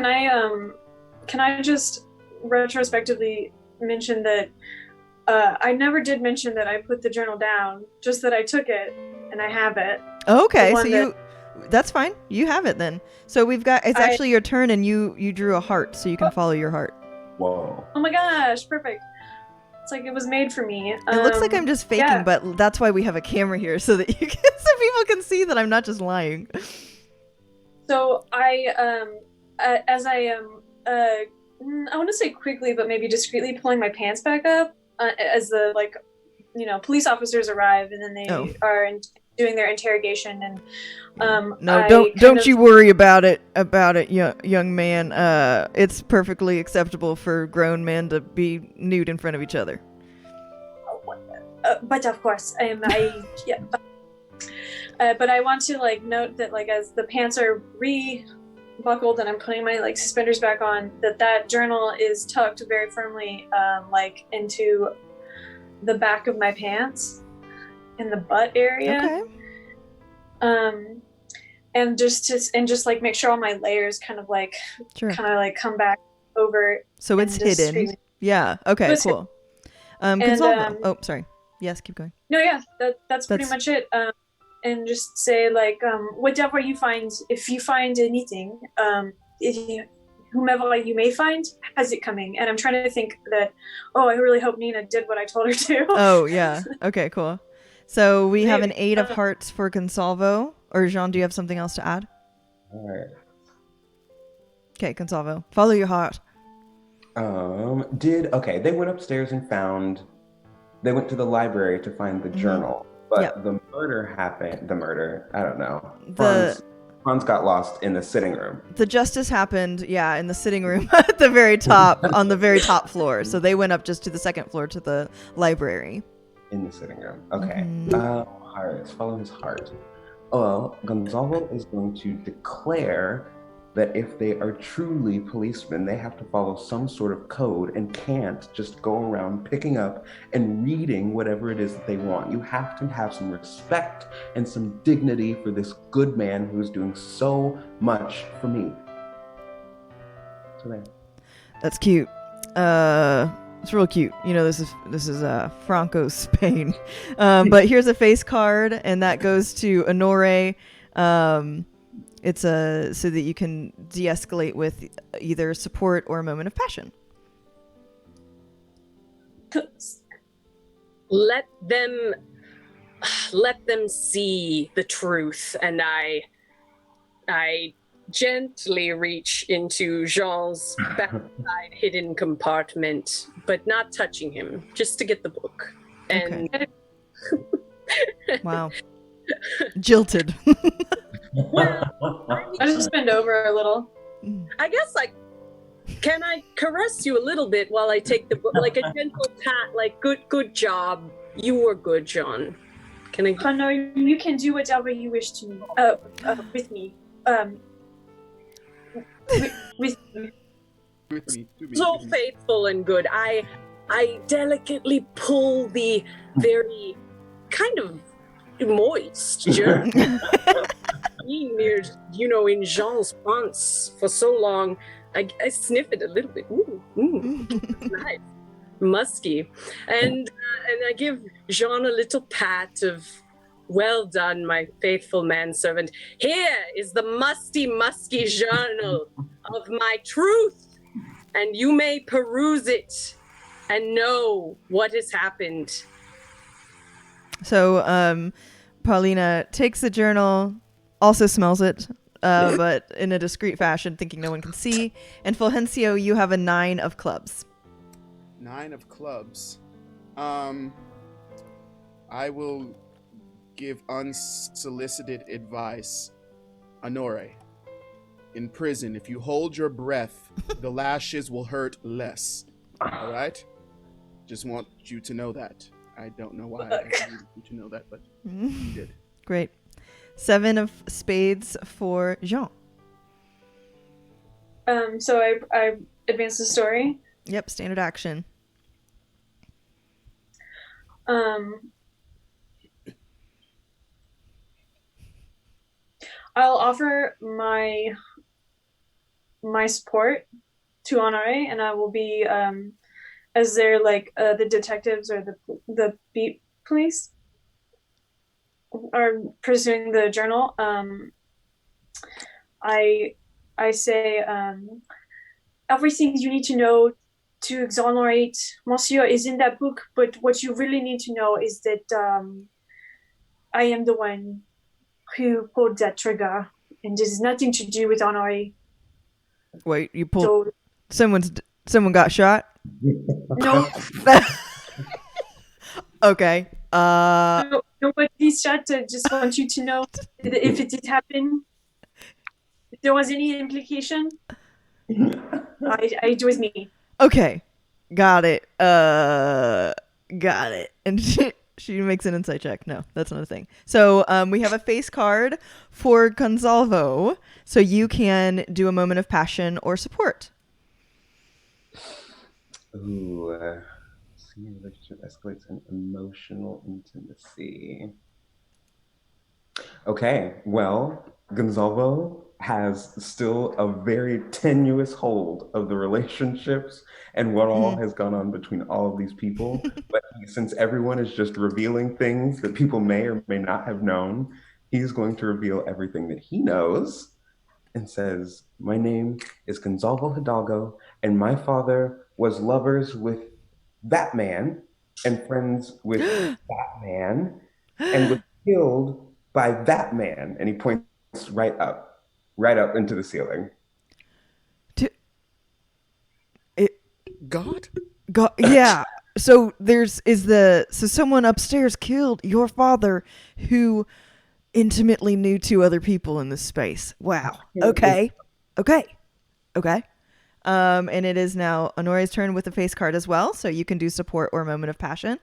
I just retrospectively mention that I never did mention that I put the journal down, just that I took it and I have it. Okay, so that's fine. You have it then. So we've got, it's actually your turn, and you drew a heart, so you can follow your heart. Whoa. Oh my gosh, perfect. It's like it was made for me. It looks like I'm just faking, but that's why we have a camera here, so that you can, so people can see that I'm not just lying. So I want to say quickly, but maybe discreetly pulling my pants back up as the police officers arrive, and then they are doing their interrogation. And don't you worry about it, young man. It's perfectly acceptable for grown men to be nude in front of each other. But of course, but I want to note that as the pants are buckled and I'm putting my suspenders back on, that journal is tucked very firmly into the back of my pants in the butt area. Okay. And just make sure all my layers kind of come back over. So it's hidden. Yeah. Okay. So cool. Oh, sorry. Yes. Keep going. No. Yeah. That's pretty much it. And just say whatever you find, if you find anything, whomever you may find has it coming. And I'm trying to think that, I really hope Nina did what I told her to. Oh yeah. Okay, cool. So we have an 8 of hearts for Consalvo. Or Jean, do you have something else to add? All right. Okay, Consalvo, follow your heart. They went upstairs and they went to the library to find the journal. But the murder happened. I don't know. Franz got lost in the sitting room. The justice happened, in the sitting room at the very top, on the very top floor. So they went up just to the second floor to the library. In the sitting room. Okay. Hearts. Follow his heart. Well, Gonzalo is going to declare that if they are truly policemen, they have to follow some sort of code and can't just go around picking up and reading whatever it is that they want. You have to have some respect and some dignity for this good man who's doing so much for me. So there. That's cute. It's real cute. This is Franco, Spain. But here's a face card, and that goes to Honore. It's so that you can de-escalate with either support or a moment of passion. Let them see the truth, and I gently reach into Jean's backside hidden compartment, but not touching him, just to get the book. And wow, jilted. Well, I just bend over a little. I guess, can I caress you a little bit while I take the book, like a gentle pat, good job, you were good, John. Can I? Oh no, you can do whatever you wish to me. With me. With me. So faithful and good. I delicately pull the very kind of moist journal. Being near, in Jean's pants for so long, I sniff it a little bit. Ooh, nice, musky, and I give Jean a little pat of, well done, my faithful manservant. Here is the musky journal of my truth, and you may peruse it and know what has happened. So, Paulina takes the journal, also smells it, but in a discreet fashion, thinking no one can see. And Fulgencio, you have a 9 of clubs. 9 of clubs. I will give unsolicited advice. Honore, in prison, if you hold your breath, the lashes will hurt less. All right? Just want you to know that. I don't know why I needed you to know that, but you did. Great. 7 of spades for Jean. So I advance the story. Yep, standard action. I'll offer my support to Honore, and I will be as they're like the detectives or the beat police are pursuing the journal. I say everything you need to know to exonerate Monsieur is in that book, but what you really need to know is that I am the one who pulled that trigger, and this has nothing to do with Honore. Wait, you pulled... Someone got shot? No. Okay. Nobody's shot. I just want you to know that if it did happen, if there was any implication, it was me. Okay. Got it. Got it. And she makes an insight check. No, that's not a thing. So we have a face card for Gonzalvo. So you can do a moment of passion or support. Ooh. Senior relationship escalates in emotional intimacy. Okay, well, Gonzalvo has still a very tenuous hold of the relationships and what all has gone on between all of these people. But since everyone is just revealing things that people may or may not have known, he's going to reveal everything that he knows and says, my name is Gonzalvo Hidalgo, and my father was lovers with that man and friends with that man and was killed by that man. And he points right up into the ceiling. God? Yeah. So someone upstairs killed your father who intimately knew 2 other people in this space. Wow. Okay. And it is now Honore's turn with a face card as well, so you can do support or moment of passion.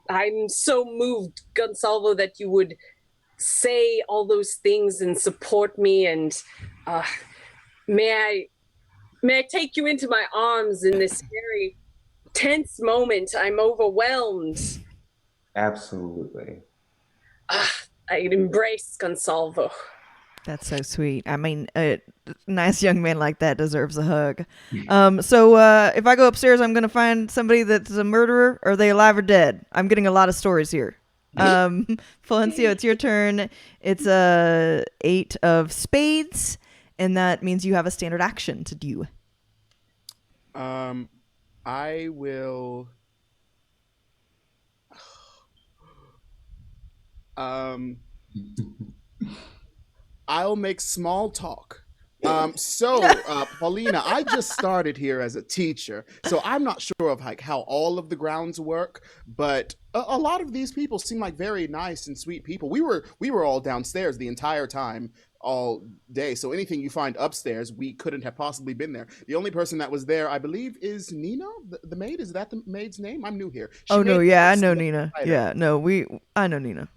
I'm so moved, Gonzalvo, that you would say all those things and support me, and may I take you into my arms in this very tense moment? I'm overwhelmed. Absolutely. I'd embrace Gonzalvo. That's so sweet. I mean, a nice young man like that deserves a hug. So if I go upstairs, I'm going to find somebody that's a murderer. Are they alive or dead? I'm getting a lot of stories here. Fulgencio, it's your turn. It's a 8 of spades, and that means you have a standard action to do. I will... I'll make small talk. Paulina, I just started here as a teacher, so I'm not sure of like how all of the grounds work, but a lot of these people seem like very nice and sweet people. We were all downstairs the entire time, all day, so anything you find upstairs, we couldn't have possibly been there. The only person that was there, I believe, is Nina, the maid. Is that the maid's name? I'm new here. I know Nina. Yeah, no, I know Nina.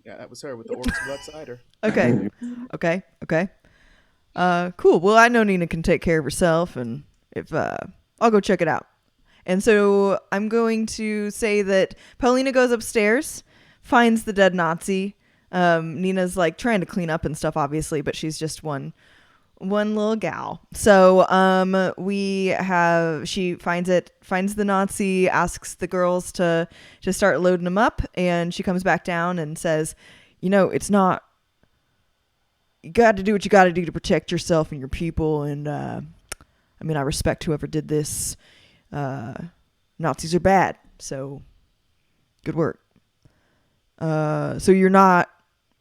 Yeah, that was her with the Orcs Blood Cider. Okay. Cool. Well, I know Nina can take care of herself, and if I'll go check it out. And so I'm going to say that Paulina goes upstairs, finds the dead Nazi. Nina's like trying to clean up and stuff, obviously, but she's just one little gal. So she finds the Nazi, asks the girls to start loading him up, and she comes back down and says, it's not you got to do what you got to do to protect yourself and your people. And I respect whoever did this. Nazis are bad, so good work. So you're not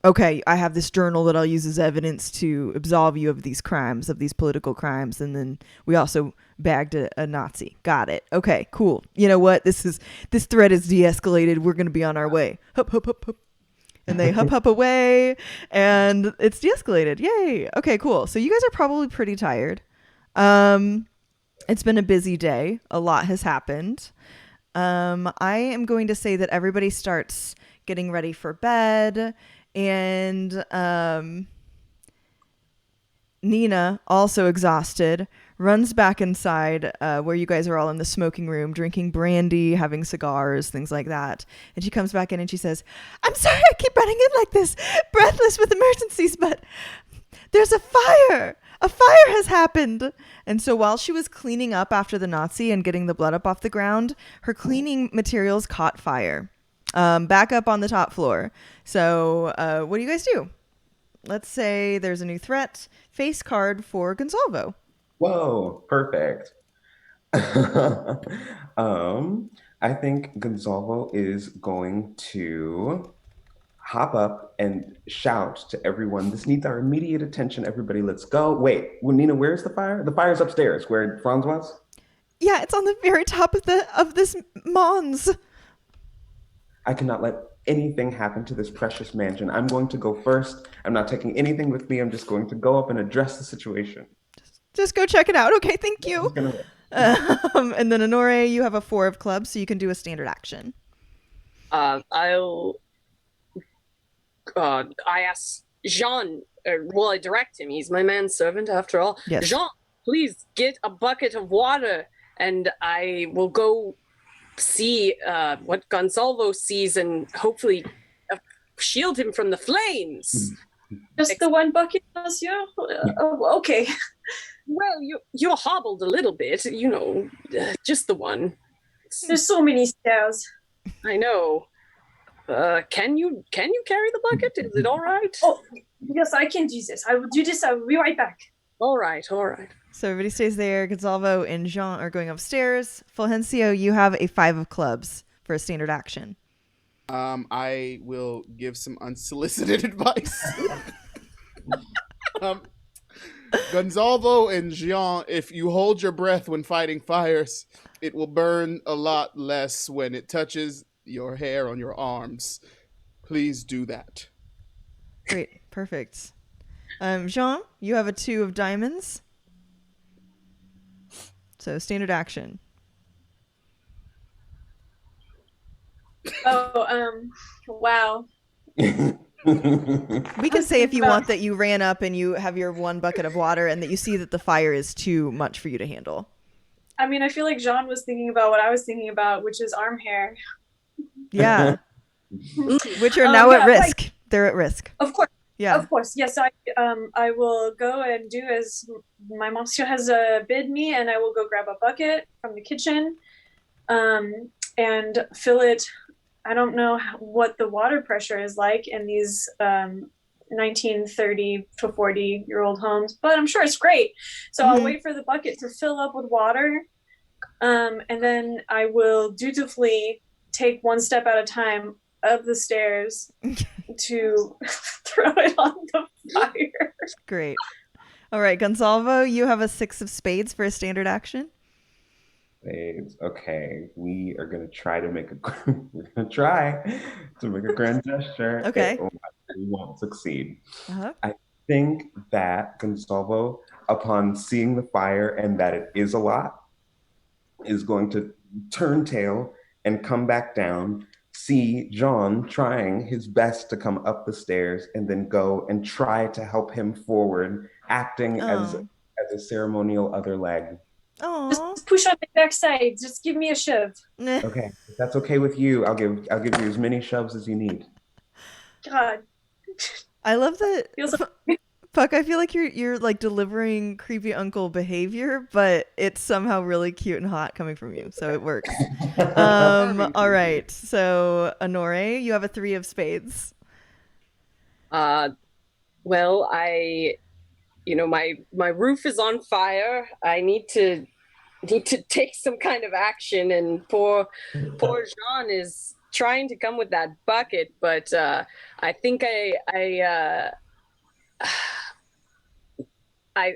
okay. I have this journal that I'll use as evidence to absolve you of these crimes, of these political crimes, and then we also bagged a Nazi. Got it. Okay, cool. You know what? This threat is de-escalated. We're gonna be on our way. Hup hup hup hup. And they hup away, and it's de-escalated. Yay! Okay, cool. So you guys are probably pretty tired. It's been a busy day. A lot has happened. I am going to say that everybody starts getting ready for bed, and Nina, also exhausted, runs back inside where you guys are all in the smoking room, drinking brandy, having cigars, things like that. And she comes back in and she says, "I'm sorry I keep running in like this, breathless with emergencies, but there's a fire! A fire has happened!" And so while she was cleaning up after the Nazi and getting the blood up off the ground, her cleaning materials caught fire. Back up on the top floor. So what do you guys do? Let's say there's a new threat. Face card for Gonzalvo. Whoa, perfect. I think Gonzalo is going to hop up and shout to everyone, "This needs our immediate attention. Everybody, let's go." Wait, well, Nina, where's the fire? The fire's upstairs, where Franz was? Yeah, it's on the very top of this Mons. I cannot let anything happen to this precious mansion. I'm going to go first. I'm not taking anything with me. I'm just going to go up and address the situation. Just go check it out. Okay, thank you. And then Honore, you have a 4 of clubs, so you can do a standard action. I ask Jean, I direct him. He's my manservant after all. Yes. Jean, please get a bucket of water, and I will go see what Gonzalo sees and hopefully shield him from the flames. Just the one bucket, monsieur? Okay. Well, you're hobbled a little bit, just the one. There's so many stairs. I know. Can you carry the bucket? Is it all right? Oh, yes, I can do this. I will do this. I will be right back. All right. So everybody stays there. Gonzalvo and Jean are going upstairs. Fulgencio, you have a 5 of clubs for a standard action. I will give some unsolicited advice. Gonzalvo and Jean, if you hold your breath when fighting fires, it will burn a lot less when it touches your hair on your arms. Please do that. Great. Perfect. Jean, you have a 2 of diamonds. So standard action. Wow. We can say if you want that you ran up and you have your 1 bucket of water and that you see that the fire is too much for you to handle. I mean, I feel like Jean was thinking about what I was thinking about, which is arm hair. Yeah. Which are now at risk. They're at risk. Of course. Yeah. Of course. Yes, I will go and do as my monsieur has bid me, and I will go grab a bucket from the kitchen and fill it. I don't know what the water pressure is like in these 1930 to 40-year-old homes, but I'm sure it's great. So I'll wait for the bucket to fill up with water, and then I will dutifully take 1 step at a time up the stairs to throw it on the fire. Great. All right, Gonzalvo, you have a 6 of spades for a standard action. Spades. Okay, we are gonna try to make a grand gesture. Okay. We won't succeed. Uh-huh. I think that Gonzalvo, upon seeing the fire and that it is a lot, is going to turn tail and come back down, see John trying his best to come up the stairs, and then go and try to help him forward, acting as a ceremonial other leg. Just push on the backside. Just give me a shove. Okay, if that's okay with you, I'll give you as many shoves as you need. God, I love that. feels like Puck, I feel like you're like delivering creepy uncle behavior, but it's somehow really cute and hot coming from you, so it works. All right, so Honore, you have a 3 of spades. Well, my roof is on fire. I need to take some kind of action, and poor Jean is trying to come with that bucket, but I think I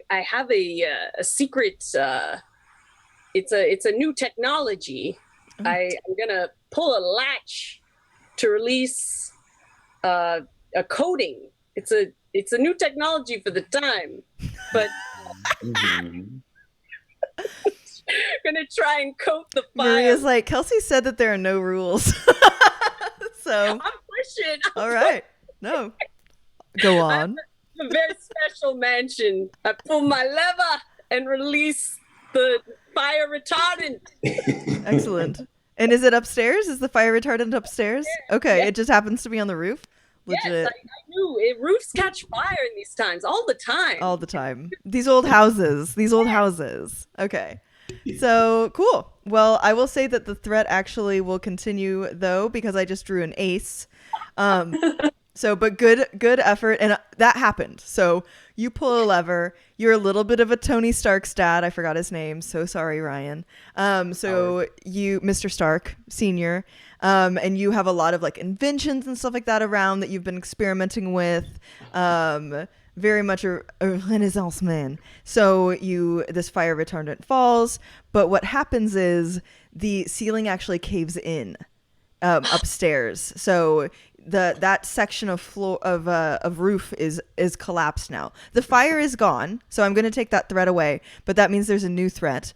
have a secret. It's a new technology. I'm gonna pull a latch to release a coating. It's a new technology for the time, but gonna try and coat the fire. Maria's like, Kelsey said that there are no rules. So I'm pushing. all right. No. Go on. A very special mansion. I pull my lever and release the fire retardant. Excellent. And is it upstairs? Is the fire retardant upstairs? Okay, Yes. It just happens to be on the roof? Legit. Yes, I knew. Roofs catch fire in these times all the time. All the time. These old houses. Okay. So cool. Well, I will say that the threat actually will continue though, because I just drew an ace. But good effort. And that happened. So you pull a lever. You're a little bit of a Tony Stark's dad. I forgot his name. So sorry, Ryan. You, Mr. Stark, Senior, and you have a lot of like inventions and stuff like that around that you've been experimenting with. Very much a Renaissance man. So this fire retardant falls, but what happens is the ceiling actually caves in upstairs. So that section of floor of roof is collapsed now. The fire is gone, so I'm going to take that threat away. But that means there's a new threat.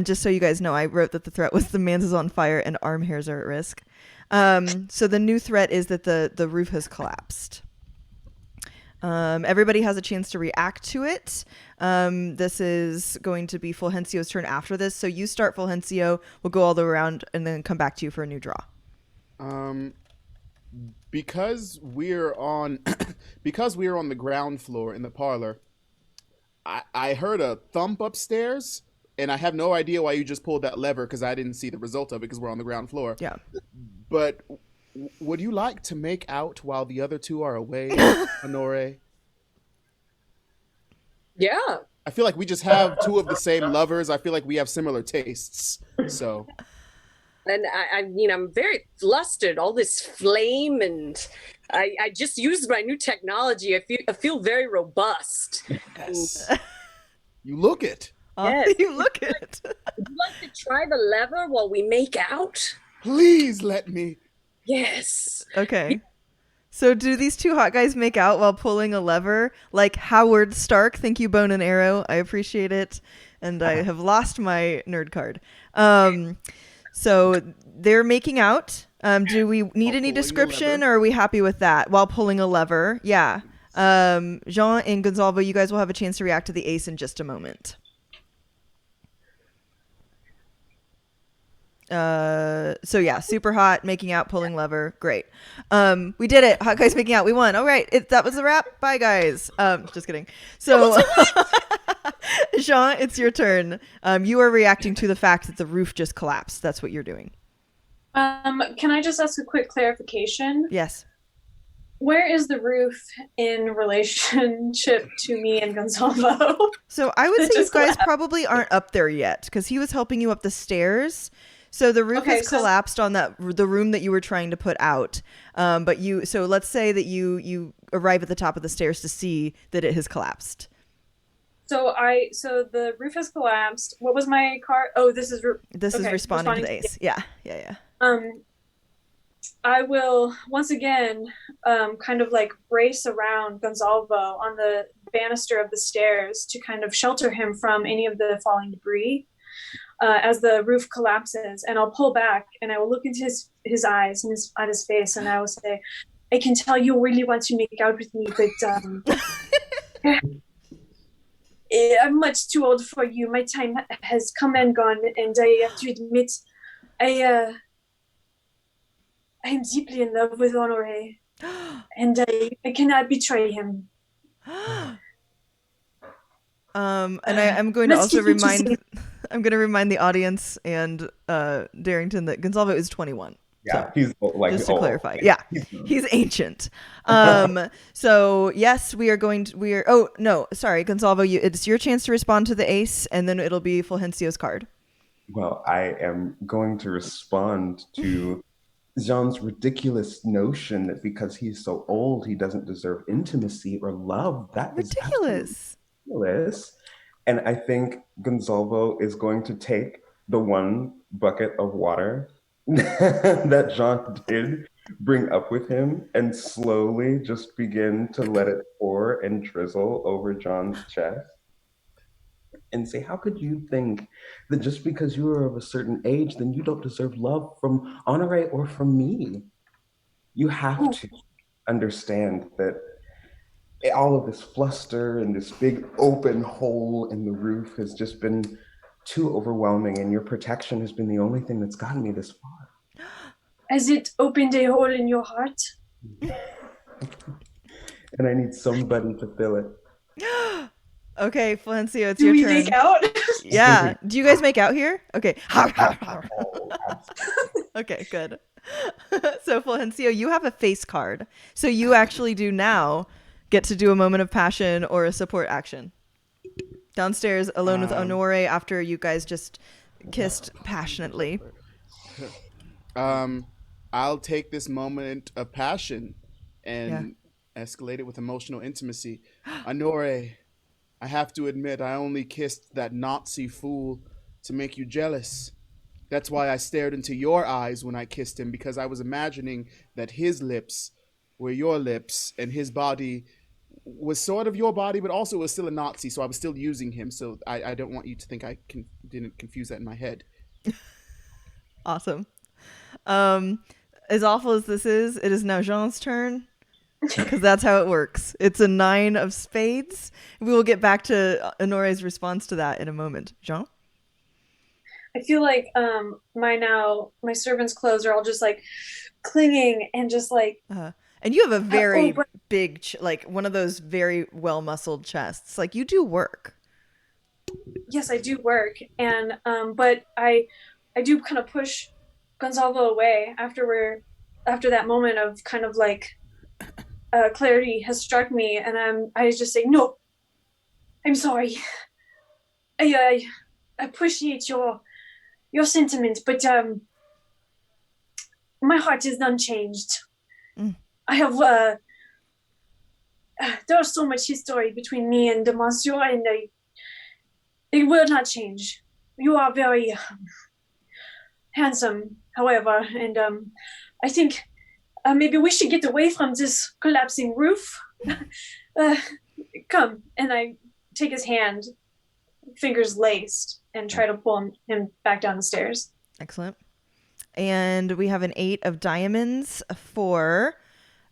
Just so you guys know, I wrote that the threat was the man's is on fire and arm hairs are at risk. So the new threat is that the roof has collapsed. Everybody has a chance to react to it. This is going to be Fulgencio's turn after this. So you start, Fulgencio. We'll go all the way around and then come back to you for a new draw. Because we're on the ground floor in the parlor, I heard a thump upstairs, and I have no idea why you just pulled that lever because I didn't see the result of it because we're on the ground floor. Yeah. But would you like to make out while the other two are away, Honore? Yeah. I feel like we just have two of the same lovers. I feel like we have similar tastes. So. And I'm very flustered. All this flame, and I just used my new technology. I feel very robust. Yes. You look it. Yes. You look it. Would you like to try the lever while we make out? Please let me. Yes. Okay. So do these two hot guys make out while pulling a lever like Howard Stark? Thank you, Bone and Arrow. I appreciate it. And I have lost my nerd card. So they're making out. Do we need any description, or are we happy with that? While pulling a lever. Yeah. Jean and Gonzalo, you guys will have a chance to react to the ace in just a moment. So yeah, super hot, making out, pulling lever. Great. We did it. Hot guys making out. We won. All right. That was a wrap. Bye guys. Just kidding. So Jean, it's your turn. You are reacting to the fact that the roof just collapsed. That's what you're doing. Can I just ask a quick clarification? Yes. Where is the roof in relationship to me and Gonzalo? So I would It say you just guys collapsed. probably aren't up there yet because he was helping you up the stairs. So the roof Okay, has so- collapsed on the room that you were trying to put out. So let's say that you arrive at the top of the stairs to see that it has collapsed. So the roof has collapsed. What was my card? Oh, this is This is responding to the ace. Yeah. I will once again kind of like brace around Gonzalo on the banister of the stairs to kind of shelter him from any of the falling debris as the roof collapses. And I'll pull back and I will look into his eyes and at his face, and I will say, I can tell you really want to make out with me, but I'm much too old for you. My time has come and gone, and I have to admit, I am deeply in love with Honore, and I cannot betray him. And I'm going to Let's also keep it to remind the audience and Darrington that Gonzalo is 21. Yeah, he's like Just to clarify. okay. Yeah, he's ancient. So yes, oh no, sorry, Gonzalo, it's your chance to respond to the ace, and then it'll be Fulgencio's card. Well, I am going to respond to Jean's ridiculous notion that because he's so old, he doesn't deserve intimacy or love. That is absolutely Ridiculous. ridiculous. And I think Gonzalo is going to take the one bucket of water that Jean did bring up with him and slowly just begin to let it pour and drizzle over John's chest and say, how could you think that just because you are of a certain age, then you don't deserve love from Honore or from me? You have to understand that all of this fluster and this big open hole in the roof has just been too overwhelming, and your protection has been the only thing that's gotten me this far. Has it opened a hole in your heart? And I need somebody to fill it. Okay, Fulgencio, it's Do your we turn. make out? Yeah. Do you guys make out here? Okay. Oh, Okay, good. So Fulgencio, you have a face card. So you actually do now get to do a moment of passion or a support action. Downstairs alone with Honore after you guys just kissed passionately. I'll take this moment of passion and escalate it with emotional intimacy. Honore, I have to admit, I only kissed that Nazi fool to make you jealous. That's why I stared into your eyes when I kissed him, because I was imagining that his lips were your lips and his body was sort of your body, but also was still a Nazi, so I was still using him. So I don't want you to think I didn't confuse that in my head. Awesome. As awful as this is, it is now Jean's turn. Because that's how it works. It's a 9 of spades. We will get back to Honore's response to that in a moment. Jean? I feel like my servants' clothes are all just like clinging and just like. And you have a very big, like one of those very well muscled chests. Like you do work. Yes, I do work, and but I do kind of push Gonzalo away after that moment of kind of like. Clarity has struck me, and I just say, no, I'm sorry. I appreciate your sentiment, but my heart is unchanged. I have there's so much history between me and the Monsieur, and it will not change. You are very handsome, however, and I think. Maybe we should get away from this collapsing roof. Come. And I take his hand, fingers laced, and try to pull him back down the stairs. Excellent. And we have an 8 of diamonds for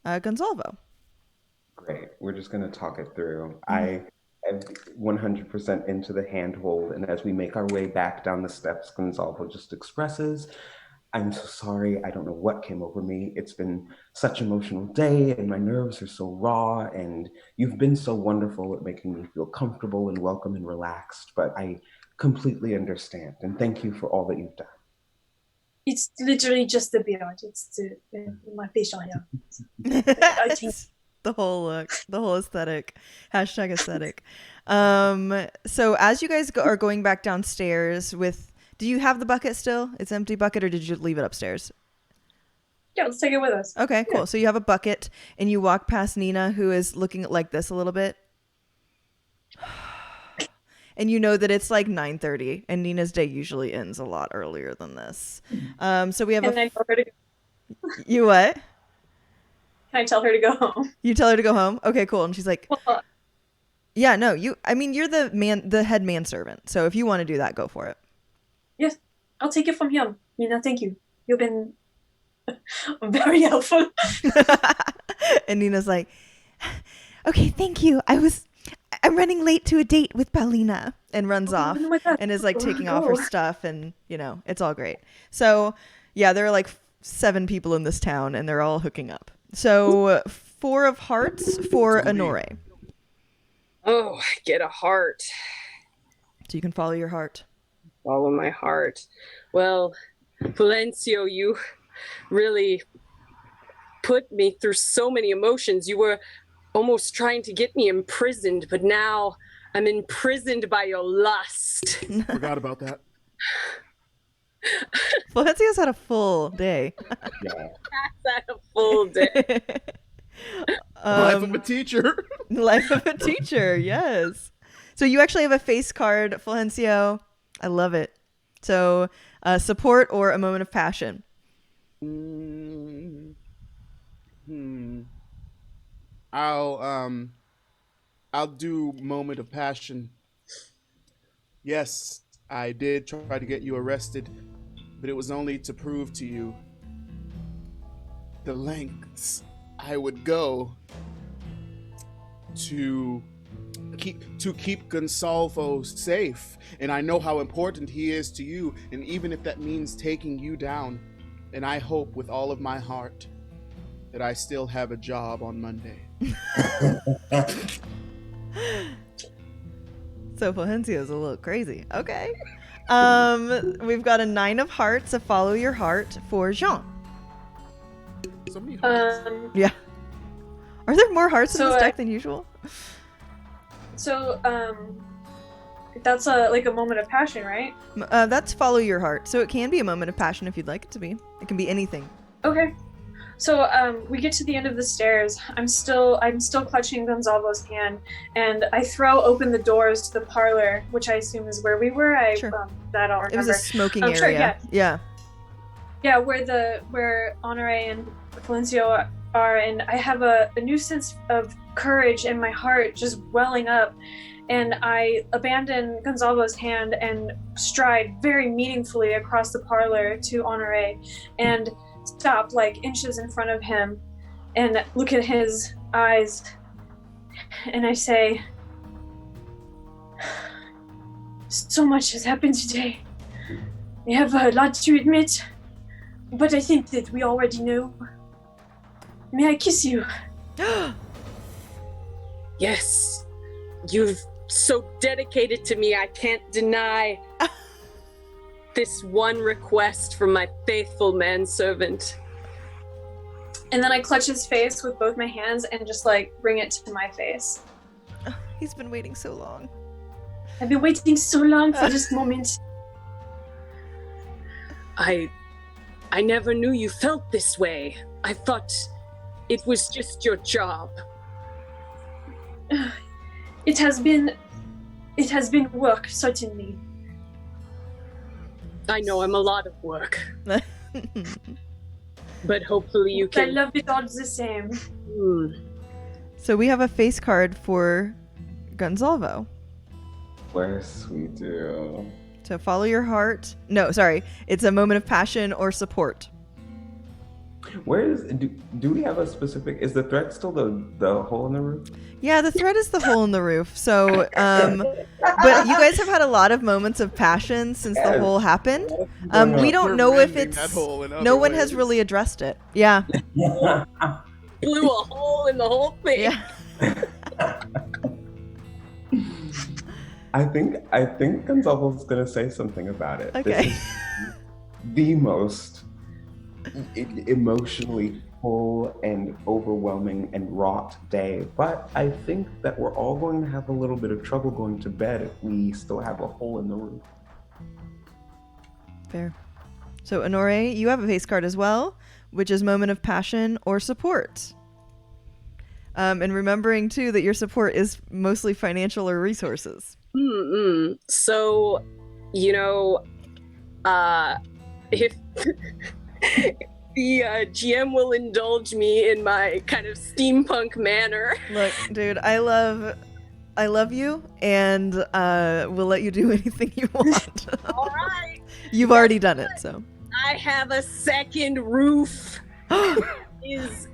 Gonzalo. Great. We're just going to talk it through. I am 100% into the handhold, and as we make our way back down the steps, Gonzalo just expresses, I'm so sorry. I don't know what came over me. It's been such an emotional day and my nerves are so raw, and you've been so wonderful at making me feel comfortable and welcome and relaxed, but I completely understand, and thank you for all that you've done. It's literally just the beard. It's my facial hair. The whole look, the whole aesthetic, hashtag aesthetic. So as you guys are going back downstairs do you have the bucket still? It's an empty bucket, or did you leave it upstairs? Yeah, let's take it with us. Okay, cool. So you have a bucket, and you walk past Nina, who is looking like this a little bit. And you know that it's like 9:30, and Nina's day usually ends a lot earlier than this. So we have Can I tell her to go? You what? Can I tell her to go home? You tell her to go home? Okay, cool. And she's like, yeah, no, you're the head manservant. So if you want to do that, go for it. Yes, I'll take it from him. Nina, thank you. You've been very helpful. And Nina's like, okay, thank you. I'm running late to a date with Paulina, and runs off and is like taking off her stuff, and it's all great. So yeah, there are like 7 people in this town, and they're all hooking up. So 4 of hearts for Honore. Oh, get a heart. So you can follow your heart. Follow my heart. Well, Fulgencio, you really put me through so many emotions. You were almost trying to get me imprisoned, but now I'm imprisoned by your lust. Forgot about that. Fulgencio's had a full day. Yeah. That's had a full day. Life of a teacher. Life of a teacher, yes. So you actually have a face card, Fulgencio. I love it. So support or a moment of passion. I'll do moment of passion. Yes, I did try to get you arrested, but it was only to prove to you the lengths I would go to keep Gonsalvo safe. And I know how important he is to you, and even if that means taking you down, and I hope with all of my heart that I still have a job on Monday. So Fulgencio's a little crazy. Okay. We've got a 9 of hearts, a follow your heart for Jean. So many hearts. Yeah. Are there more hearts in So, this deck than usual? So, that's like a moment of passion, right? That's follow your heart. So it can be a moment of passion if you'd like it to be. It can be anything. Okay. So we get to the end of the stairs. I'm still clutching Gonsalvo's hand, and I throw open the doors to the parlor, which I assume is where we were. Sure. That I'll remember. It was a smoking area. Sure, yeah. Yeah. Yeah, where Honore and Fulgencio are, and I have a new sense of courage in my heart just welling up, and I abandon Gonsalvo's hand and stride very meaningfully across the parlor to Honore, and stop like inches in front of him and look at his eyes, and I say, so much has happened today. I have a lot to admit, but I think that we already know. May I kiss you? Yes, you've so dedicated to me, I can't deny this one request from my faithful manservant. And then I clutch his face with both my hands and just like bring it to my face. Oh, he's been waiting so long. I've been waiting so long for this moment. I never knew you felt this way. I thought it was just your job. It has been work, certainly. I know I'm a lot of work. But hopefully you I can... love it all the same. So we have a face card for Gonsalvo. Yes, we do. So follow your heart. No, sorry. It's a moment of passion or support. Where is do we have a specific? Is the threat still the hole in the roof? Yeah, the thread is the hole in the roof. So, but you guys have had a lot of moments of passion since the hole happened. We don't know if it's. No one has really addressed it. Yeah. Blew a hole in the whole thing. Yeah. I think Gonsalvo's gonna say something about it. Okay. This is the most emotionally full and overwhelming and wrought day, but I think that we're all going to have a little bit of trouble going to bed if we still have a hole in the roof. Fair. So Honore, you have a face card as well, which is moment of passion or support. And remembering too that your support is mostly financial or resources. So, if the GM will indulge me in my kind of steampunk manner. Look, dude, I love you, and we'll let you do anything you want. All right. You've already done it, so. I have a second roof. It's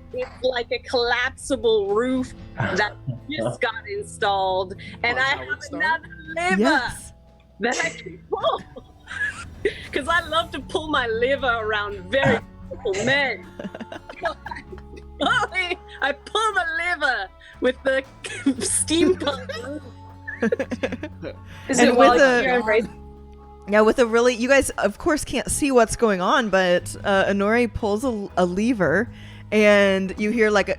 like a collapsible roof that just got installed, and I have another liver that I can pull. Because I love to pull my liver around very beautiful men. I pull the liver with the steampunk roof. Is it And while with you're embracing? Yeah, with a really, you guys of course can't see what's going on, but Honore pulls a lever, and you hear like a,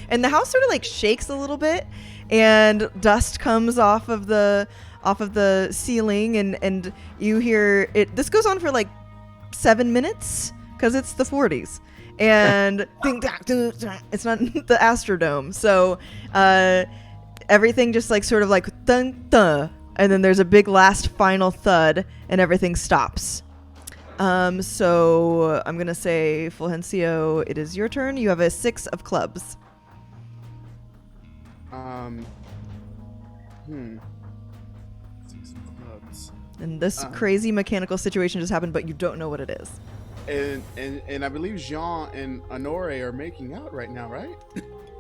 and the house sort of like shakes a little bit, and dust comes off of the ceiling, and you hear it. This goes on for like 7 minutes because it's the 40s, and it's not the Astrodome, so everything just like sort of like dun dun, and then there's a big last final thud, and everything stops. So I'm gonna say, Fulgencio, it is your turn. You have a 6 of clubs. 6 of clubs. And this crazy mechanical situation just happened, but you don't know what it is. And I believe Jean and Honore are making out right now, right?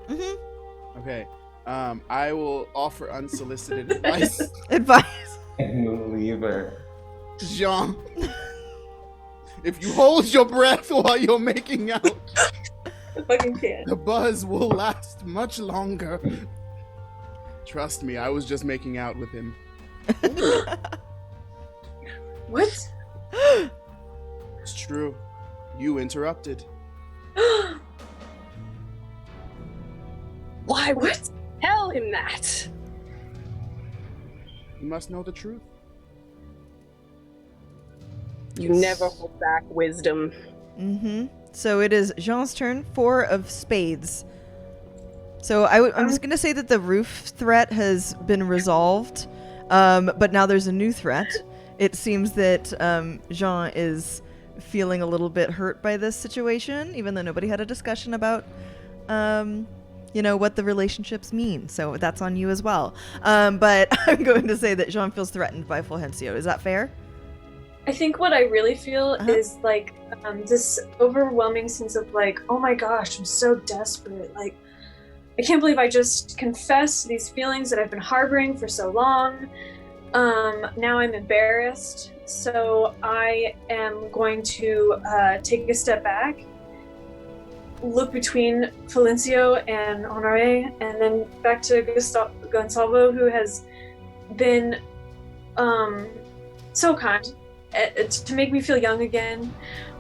Mm-hmm. Okay. I will offer unsolicited advice. Advice. And the lever. Jean, if you hold your breath while you're making out, I fucking can't. the buzz will last much longer. Trust me, I was just making out with him. What? It's true. You interrupted. Why would What? tell him that? You must know the truth. You never hold back wisdom. Mm-hmm. So it is Jean's turn. 4 of spades. So I'm just gonna say that the roof threat has been resolved, but now there's a new threat. It seems that Jean is feeling a little bit hurt by this situation, even though nobody had a discussion about, what the relationships mean. So that's on you as well. But I'm going to say that Jean feels threatened by Fulgencio. Is that fair? I think what I really feel is like this overwhelming sense of like, oh my gosh, I'm so desperate. Like, I can't believe I just confessed these feelings that I've been harboring for so long. Now I'm embarrassed. So I am going to take a step back, look between Fulgencio and Honore, and then back to Gonsalvo, who has been so kind to make me feel young again.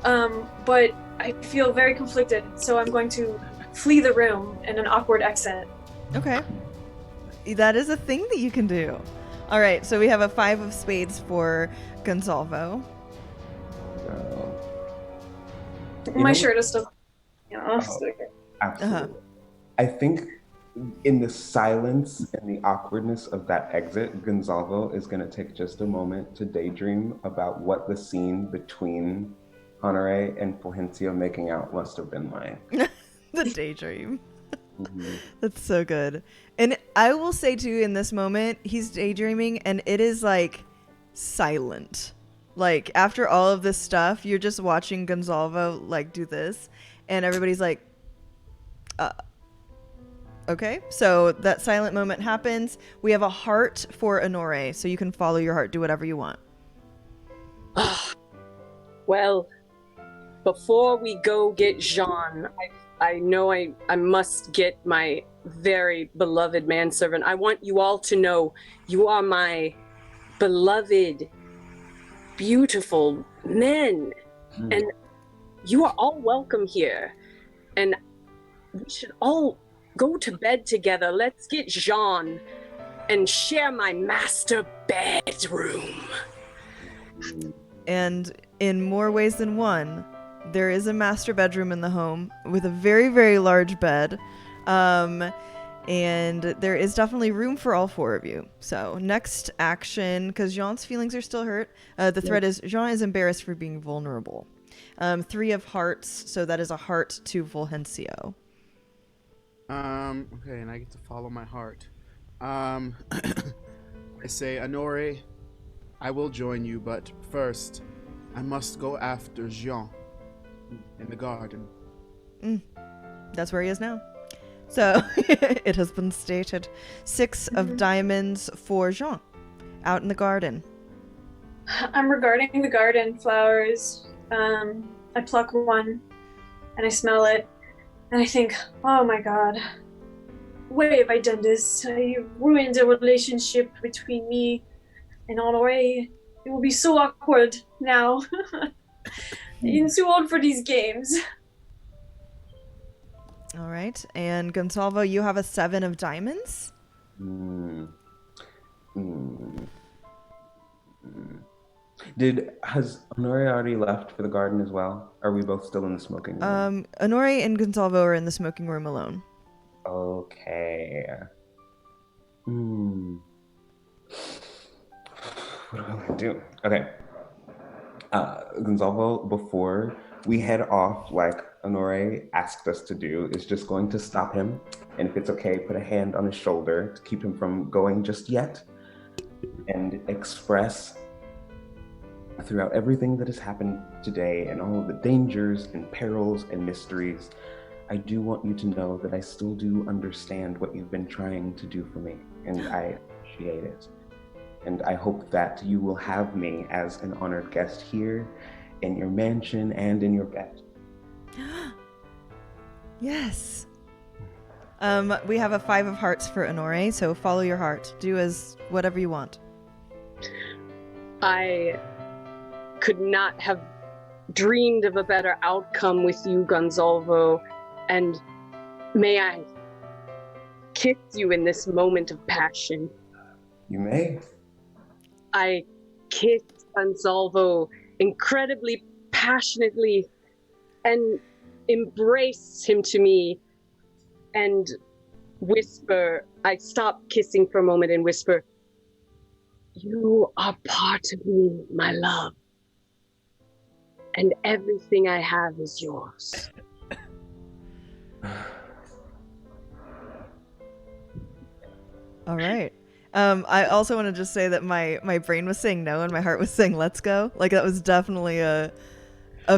But I feel very conflicted, so I'm going to flee the room in an awkward exit. Okay. That is a thing that you can do. All right, so we have a 5 of spades for Gonsalvo. My shirt is still... Absolutely. I think in the silence and the awkwardness of that exit, Gonsalvo is going to take just a moment to daydream about what the scene between Honore and Fulgencio making out must have been like. The daydream. Mm-hmm. That's so good. And I will say too, in this moment, he's daydreaming and it is like silent. Like after all of this stuff, you're just watching Gonsalvo like do this, and everybody's like, okay. So that silent moment happens. We have a heart for Honore, so you can follow your heart, do whatever you want. Well, before we go get Jean, I know I must get my very beloved manservant. I want you all to know you are my beloved, beautiful men. And you are all welcome here. And we should all go to bed together. Let's get Jean and share my master bedroom. And in more ways than one, there is a master bedroom in the home with a very, very large bed. And there is definitely room for all 4 of you. So next action, because Jean's feelings are still hurt, the threat is Jean is embarrassed for being vulnerable. 3 of hearts, so that is a heart to Fulgencio. Okay, and I get to follow my heart. I say, Honore, I will join you, but first, I must go after Jean in the garden. That's where he is now. So it has been stated. 6 of diamonds for Jean out in the garden. I'm regarding the garden flowers. I pluck one and I smell it and I think, oh my god, way have I done this? I ruined a relationship between me and Honore. It will be so awkward now. I'm too old for these games. All right. And Gonsalvo, you have a 7 of diamonds. Hmm. Has Honore already left for the garden as well? Are we both still in the smoking room? Honore and Gonsalvo are in the smoking room alone. Okay. What do I want to do? Okay. Gonzalo, before we head off, like Honore asked us to do, is just going to stop him, and if it's okay, put a hand on his shoulder to keep him from going just yet, and express throughout everything that has happened today and all of the dangers and perils and mysteries, I do want you to know that I still do understand what you've been trying to do for me, and I appreciate it. And I hope that you will have me as an honored guest here in your mansion and in your bed. Yes. We have a 5 of hearts for Honore, so follow your heart. Do as whatever you want. I could not have dreamed of a better outcome with you, Gonzalvo, and may I kiss you in this moment of passion. You may. I kissed Gonzalvo incredibly passionately and embraced him to me and whisper, I stop kissing for a moment and whisper, you are part of me, my love, and everything I have is yours. All right. I also want to just say that my brain was saying no and my heart was saying let's go. Like that was definitely a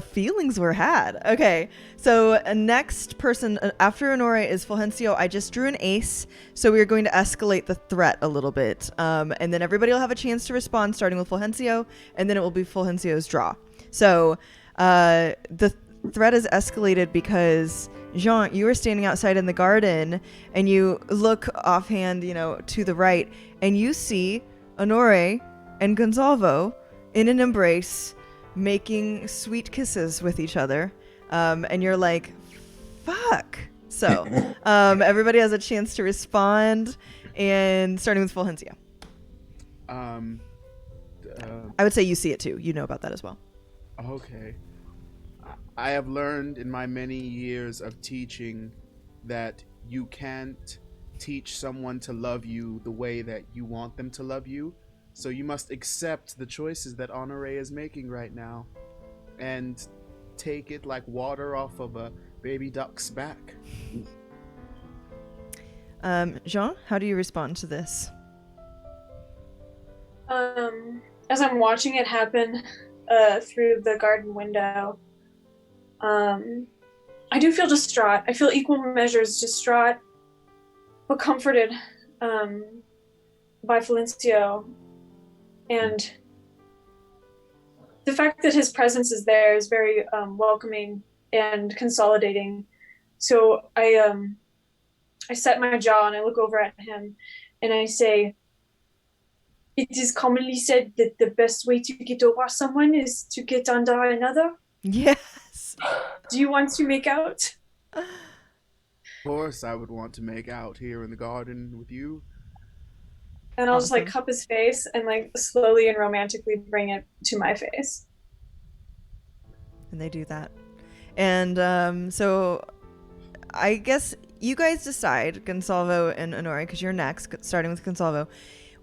feelings were had. Okay, so next person after Honore is Fulgencio. I just drew an ace, so we are going to escalate the threat a little bit. And then everybody will have a chance to respond, starting with Fulgencio, and then it will be Fulgencio's draw. So the threat is escalated because Jean, you are standing outside in the garden and you look offhand, to the right, and you see Honore and Gonzalvo in an embrace making sweet kisses with each other. And you're like, fuck. So everybody has a chance to respond, and starting with Fulgencio. I would say you see it too. You know about that as well. Okay. I have learned in my many years of teaching that you can't teach someone to love you the way that you want them to love you. So you must accept the choices that Honore is making right now and take it like water off of a baby duck's back. Jean, how do you respond to this? As I'm watching it happen through the garden window, I do feel distraught. I feel equal measures distraught, but comforted by Fulgencio. And the fact that his presence is there is very welcoming and consolidating. So I set my jaw and I look over at him and I say, it is commonly said that the best way to get over someone is to get under another. Yes. Do you want to make out? Of course I would want to make out here in the garden with you. And I'll just cup his face and slowly and romantically bring it to my face. And they do that. And so I guess you guys decide, Gonsalvo and Honore, because you're next, starting with Gonsalvo,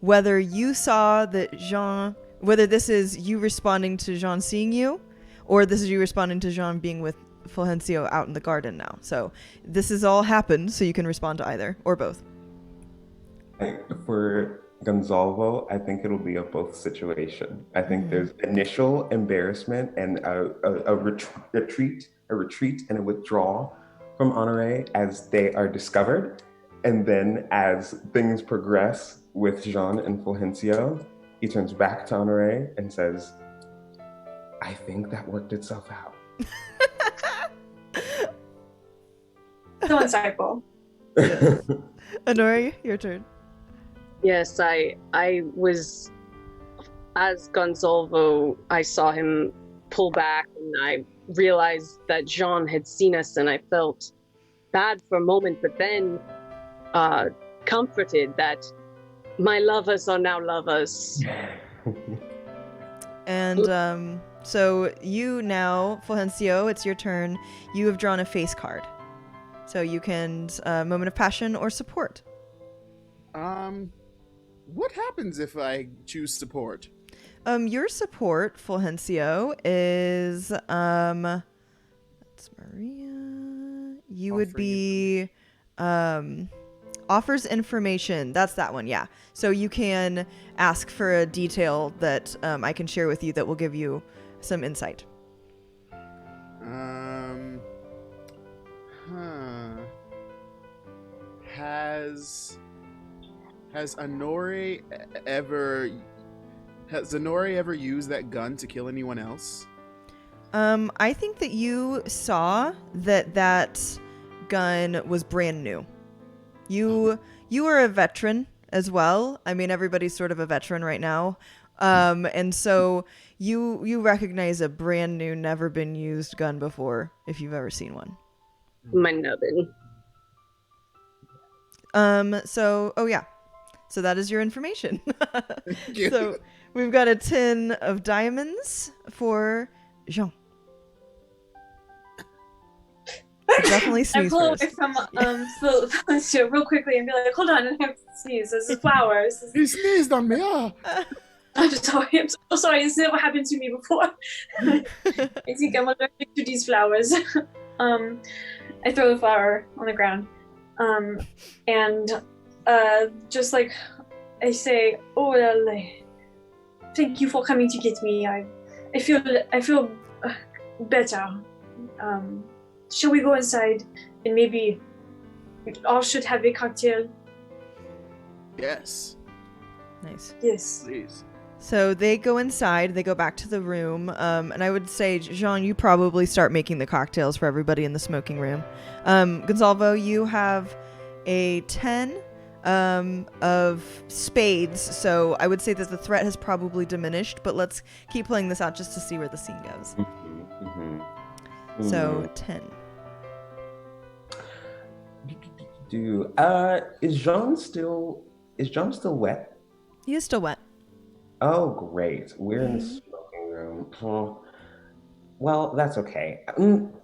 whether you saw that Jean, whether this is you responding to Jean seeing you, or this is you responding to Jean being with Fulgencio out in the garden now. So this has all happened, so you can respond to either, or both. For Gonzalvo, I think it'll be a both situation. I think there's initial embarrassment and a retreat and a withdrawal from Honore as they are discovered. And then as things progress with Jean and Fulgencio, he turns back to Honore and says, I think that worked itself out. So insightful. Yes. Honore, your turn. Yes, I was, as Gonzalvo, I saw him pull back, and I realized that Jean had seen us, and I felt bad for a moment, but then comforted that my lovers are now lovers. And so you now, Fulgencio, it's your turn. You have drawn a face card. So you can moment of passion or support. What happens if I choose support? Your support, Fulgencio, is that's Maria. You would be offers information. That's that one, yeah. So you can ask for a detail that I can share with you that will give you some insight. Has Honore ever used that gun to kill anyone else? I think that you saw that gun was brand new. You are a veteran as well. I mean, everybody's sort of a veteran right now. And so you recognize a brand new, never been used gun before if you've ever seen one. My nubbin. So that is your information. So we've got a 10 of diamonds for Jean. Definitely I sneeze pull first. away from Felicia real quickly and be like, hold on, I have to sneeze. This is flowers. He sneezed on me. I'm so sorry. This never happened to me before. I think I'm allergic to these flowers. I throw the flower on the ground. And just like I say, oh, well, thank you for coming to get me. I feel better. Shall we go inside and maybe we all should have a cocktail? Yes. Nice. Yes. Please. So they go inside, they go back to the room, and I would say, Jean, you probably start making the cocktails for everybody in the smoking room. Gonzalvo, you have a 10 of spades, so I would say that the threat has probably diminished, but let's keep playing this out just to see where the scene goes. So 10. Is Jean still wet? He is still wet. Oh, great. We're in the smoking room. Oh. Well, that's okay.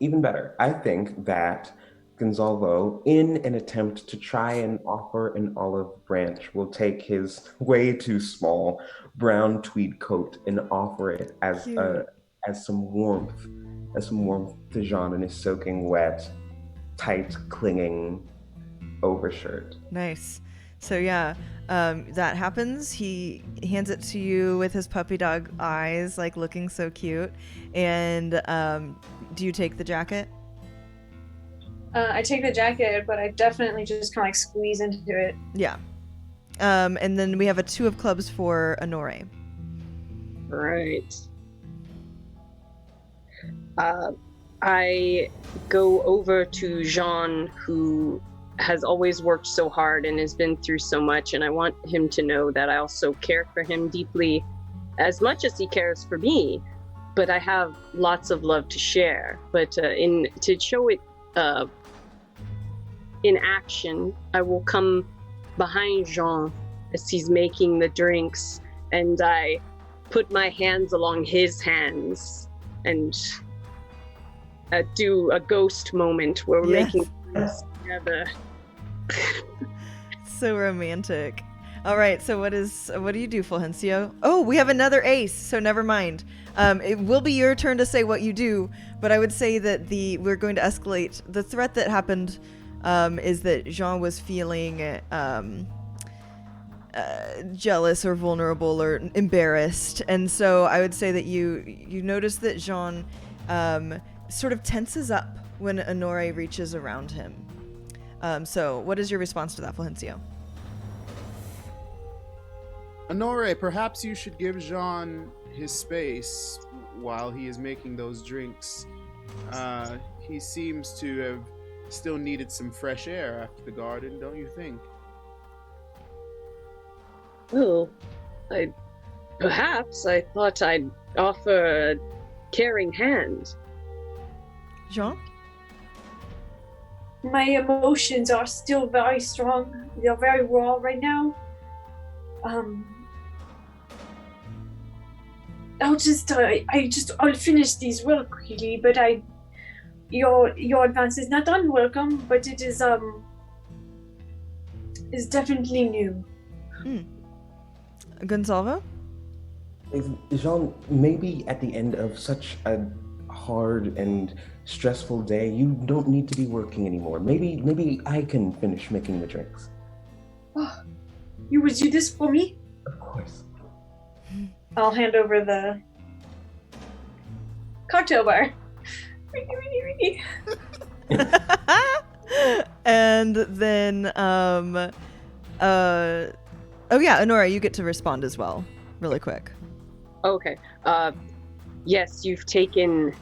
Even better. I think that Gonzalvo, in an attempt to try and offer an olive branch, will take his way too small brown tweed coat and offer it as some warmth to Jean in his soaking wet, tight, clinging overshirt. Nice. So yeah, that happens. He hands it to you with his puppy dog eyes, like looking so cute. And do you take the jacket? I take the jacket, but I definitely just kind of like squeeze into it. Yeah. And then we have a 2 of clubs for Honore. Right. I go over to Jean, who has always worked so hard and has been through so much, and I want him to know that I also care for him deeply, as much as he cares for me. But I have lots of love to share. But to show it in action, I will come behind Jean as he's making the drinks, and I put my hands along his hands and do a ghost moment where we're making drinks together. So romantic. All right, so what do you do, Fulgencio? Oh, we have another ace, so never mind. It will be your turn to say what you do, but I would say that we're going to escalate. The threat that happened is that Jean was feeling jealous or vulnerable or embarrassed, and so I would say that you notice that Jean sort of tenses up when Honore reaches around him. So what is your response to that, Fulgencio? Honore, perhaps you should give Jean his space while he is making those drinks. He seems to have still needed some fresh air after the garden, don't you think? Well, perhaps I thought I'd offer a caring hand. Jean? My emotions are still very strong. They're very raw right now. I'll finish these real quickly, but your advance is not unwelcome, but it is definitely new. Gonzalo? Jean, maybe at the end of such a hard and stressful day, you don't need to be working anymore. Maybe I can finish making the drinks. Oh, you would do this for me? Of course. I'll hand over the cocktail bar. And then, oh yeah, Honora, you get to respond as well, really quick. Okay. Yes, you've taken.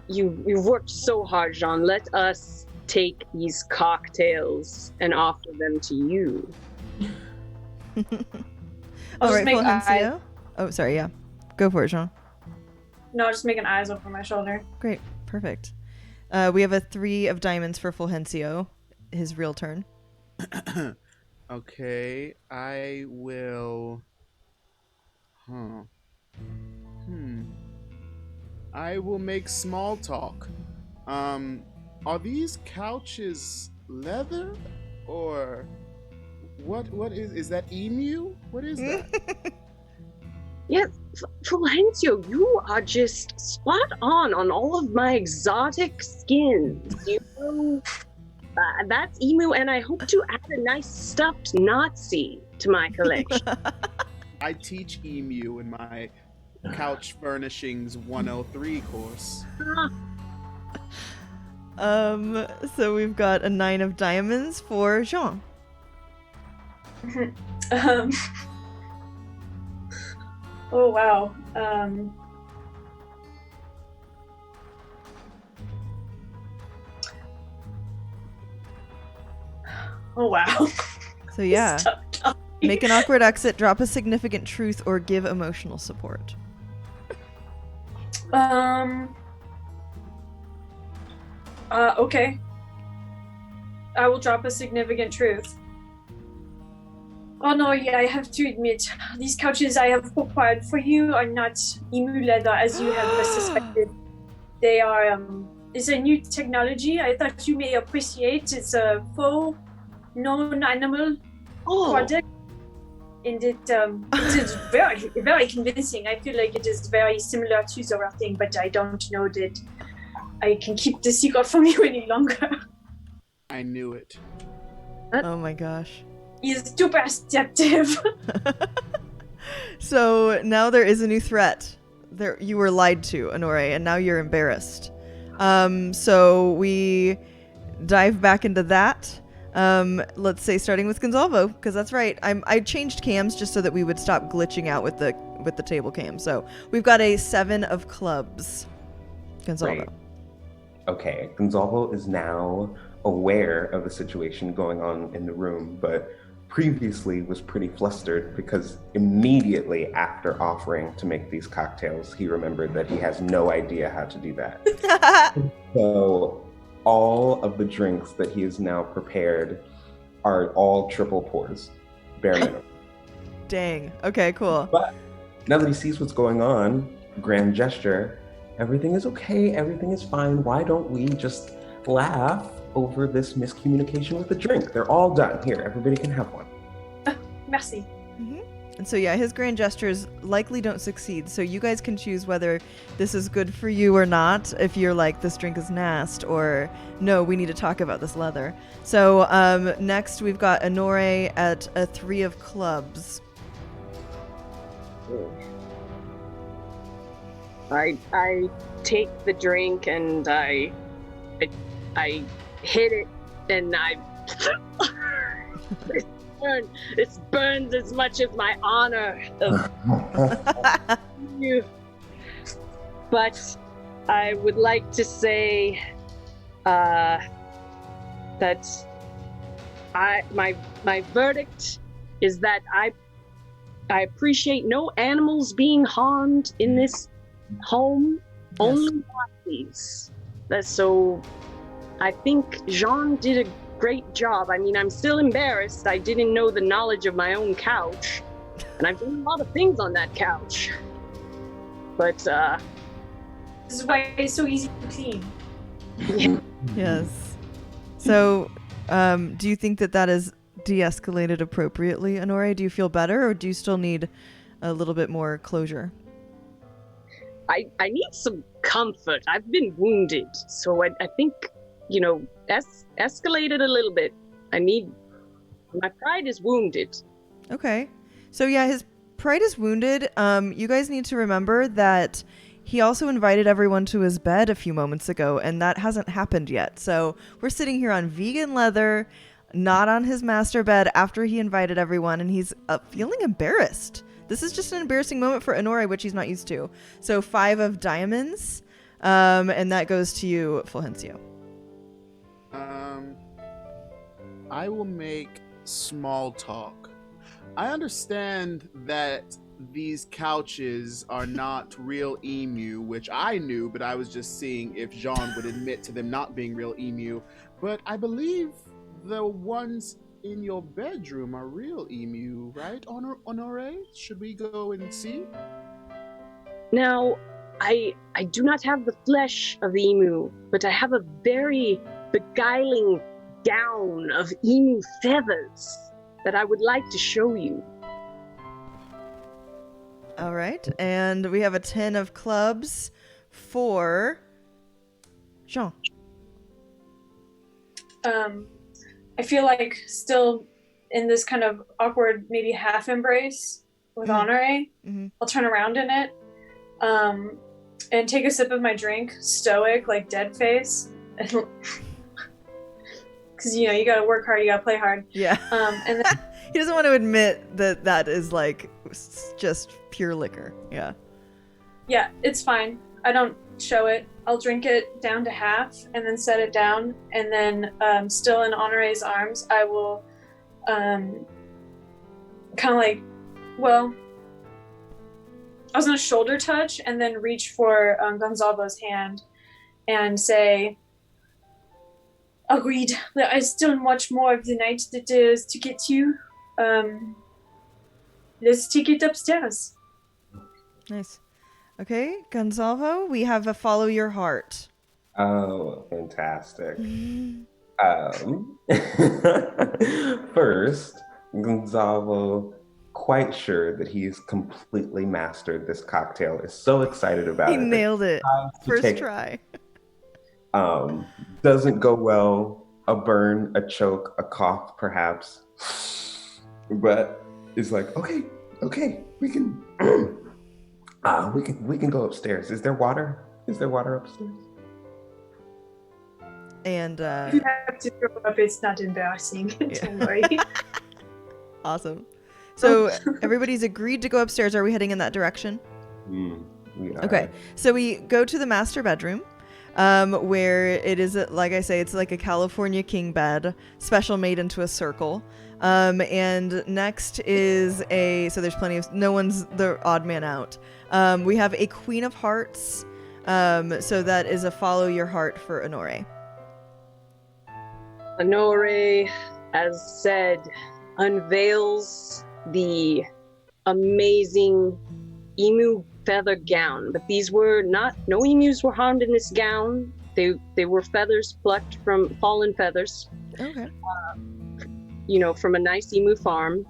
You've worked so hard, Jean. Let us take these cocktails and offer them to you. All right, make Fulgencio. Oh, sorry, yeah. Go for it, Jean. No, I'll just make an eyes over my shoulder. Great, perfect. We have a 3 of diamonds for Fulgencio, his real turn. Okay, I will... I will make small talk. Are these couches leather? Or... What is that emu? What is that? Yes, Fulgencio, you are just spot on all of my exotic skins. You know, that's emu, and I hope to add a nice stuffed Nazi to my collection. I teach emu in my Couch Furnishings 103 course. So we've got a 9 of diamonds for Jean. Oh wow. Oh wow. So yeah, make an awkward exit, drop a significant truth, or give emotional support. Okay. I will drop a significant truth. Oh no, yeah, I have to admit, these couches I have acquired for you are not emu leather as you have suspected. They are, it's a new technology I thought you may appreciate. It's a faux, non-animal product. And it is very, very convincing. I feel like it is very similar to the real thing, but I don't know that I can keep the secret from you any longer. I knew it. Oh my gosh. He's too perceptive. So now there is a new threat. You were lied to, Honore, and now you're embarrassed. So we dive back into that. Let's say starting with Gonzalo, because that's right. I changed cams just so that we would stop glitching out with the table cam. So we've got a 7 of clubs. Gonzalo. Right. Okay, Gonzalo is now aware of the situation going on in the room, but previously was pretty flustered because immediately after offering to make these cocktails, he remembered that he has no idea how to do that. So all of the drinks that he has now prepared are all triple pours, bare minimum. Dang. Okay, cool. But now that he sees what's going on, grand gesture, everything is okay, everything is fine. Why don't we just laugh over this miscommunication with the drink? They're all done. Here, everybody can have one. Merci. Mm-hmm. And so yeah, his grand gestures likely don't succeed. So you guys can choose whether this is good for you or not. If you're like, this drink is nasty, or no, we need to talk about this leather. So next we've got Honore at a 3 of clubs. I take the drink and I hit it, and it's burned as much as my honor. But I would like to say that my verdict is that I appreciate no animals being harmed in this home, only bodies. So I think Jean did a great job. I mean, I'm still embarrassed. I didn't know the knowledge of my own couch, and I've done a lot of things on that couch. But This is why it's so easy to clean. Yes. So, do you think that is de-escalated appropriately, Honore? Do you feel better, or do you still need a little bit more closure? I need some comfort. I've been wounded, so I think, escalated a little bit. My pride is wounded. Okay. So yeah, his pride is wounded. You guys need to remember that he also invited everyone to his bed a few moments ago, and that hasn't happened yet. So we're sitting here on vegan leather, not on his master bed after he invited everyone, and he's feeling embarrassed. This is just an embarrassing moment for Honore, which he's not used to. So 5 of diamonds, and that goes to you, Fulgencio. I will make small talk. I understand that these couches are not real emu, which I knew, but I was just seeing if Jean would admit to them not being real emu. But I believe the ones in your bedroom are real emu, right, Honore? Should we go and see? Now, I do not have the flesh of the emu, but I have a very beguiling gown of emu feathers that I would like to show you. All right, and we have a 10 of clubs for Jean. I feel like still in this kind of awkward, maybe half embrace with Honore. I'll turn around in it, and take a sip of my drink, stoic, like dead face, because you gotta work hard, you gotta play hard. Yeah. And then he doesn't want to admit that is like just pure liquor. Yeah. Yeah, it's fine. I don't show it. I'll drink it down to half and then set it down, and then still in Honore's arms, I will kind of like, well, I was gonna shoulder touch and then reach for Gonzalo's hand and say, agreed, that I still much more of the night that is to get to. Let's take it upstairs. Nice. Okay, Gonzalo, we have a follow your heart. Oh, fantastic. First, Gonzalo, quite sure that he's completely mastered this cocktail, is so excited about it. He nailed it. First try. Doesn't go well. A burn, a choke, a cough, perhaps. But it's like, okay, we can we can go upstairs. Is there water? Is there water upstairs? And you have to throw up. It's not embarrassing. Don't worry. Awesome. So everybody's agreed to go upstairs. Are we heading in that direction? We are. Okay. So we go to the master bedroom, where it is, like I say, it's like a California king bed, special made into a circle. And next is so there's plenty of, no one's the odd man out. We have a Queen of Hearts. So that is a follow your heart for Honore. Honore, as said, unveils the amazing emu feather gown, but no emus were harmed in this gown. They were feathers plucked from fallen feathers. Okay. From a nice emu farm.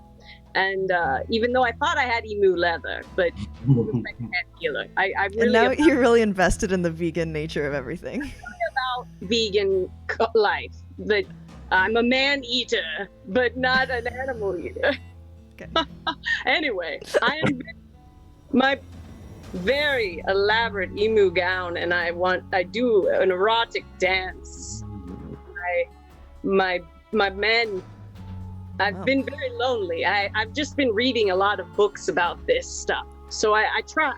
And even though I thought I had emu leather, but it was spectacular. I really, and now you're really invested in the vegan nature of everything. About vegan life, but I'm a man eater, but not an animal eater. Okay. Anyway, I am my very elaborate emu gown, and I do an erotic dance. My men. I've been very lonely. I've just been reading a lot of books about this stuff, so I try.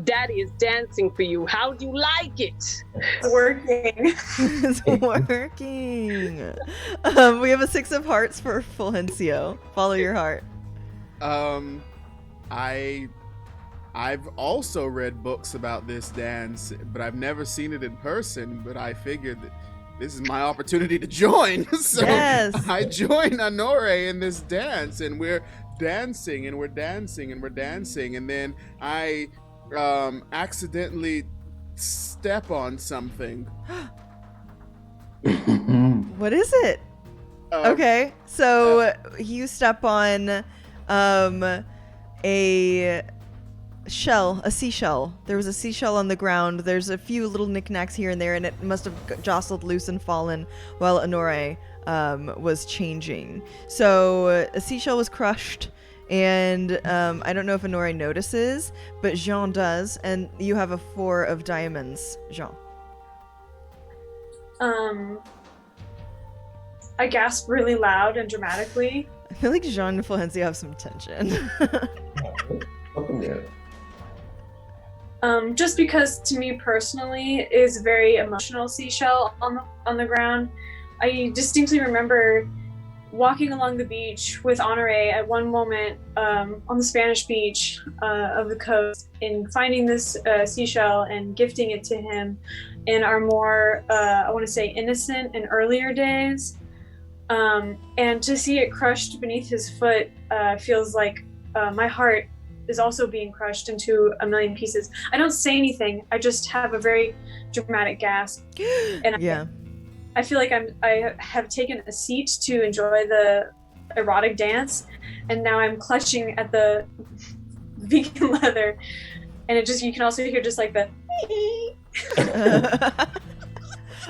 Daddy is dancing for you. How do you like it? It's working. It's working. We have a 6 of hearts for Fulgencio. Follow your heart. I've also read books about this dance, but I've never seen it in person. But I figured that this is my opportunity to join. So Yes. I join Honore in this dance, and we're dancing and we're dancing and we're dancing, and then I accidentally step on something. What is it? Okay, so you step on a shell, a seashell. There was a seashell on the ground. There's a few little knickknacks here and there, and it must have jostled loose and fallen while Honore was changing. So a seashell was crushed, and I don't know if Honore notices, but Jean does, and you have a 4 of diamonds, Jean. I gasp really loud and dramatically. I feel like Jean and Fulgencio have some tension. Something there. Just because to me personally is a very emotional seashell on the ground. I distinctly remember walking along the beach with Honore at one moment on the Spanish beach of the coast and finding this seashell and gifting it to him in our more, I want to say, innocent and earlier days. And to see it crushed beneath his foot feels like my heart is also being crushed into a million pieces. I don't say anything. I just have a very dramatic gasp. And Yeah. I feel like I have taken a seat to enjoy the erotic dance, and now I'm clutching at the vegan leather, and you can also hear just like the.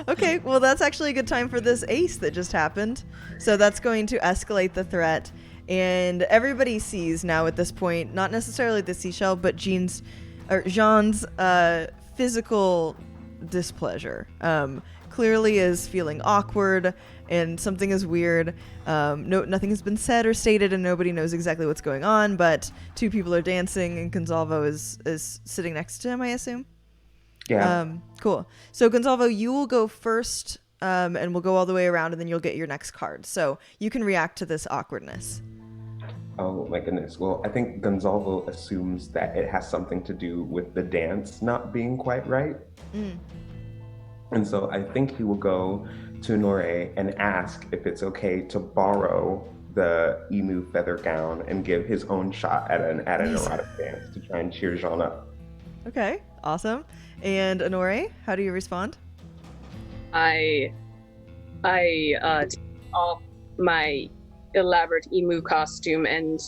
Okay, well that's actually a good time for this ace that just happened. So that's going to escalate the threat, and everybody sees now at this point, not necessarily the seashell, but Jean's physical displeasure. Clearly is feeling awkward and something is weird. Nothing has been said or stated and nobody knows exactly what's going on, but 2 people are dancing and Gonzalvo is sitting next to him, I assume. Yeah. Cool. So Gonzalvo, you will go first, and we'll go all the way around and then you'll get your next card. So you can react to this awkwardness. Oh my goodness. Well, I think Gonzalvo assumes that it has something to do with the dance not being quite right. And so I think he will go to Honore and ask if it's okay to borrow the emu feather gown and give his own shot at an erotic dance to try and cheer Jean up. Okay, awesome. And Honore, how do you respond? I take off my elaborate emu costume and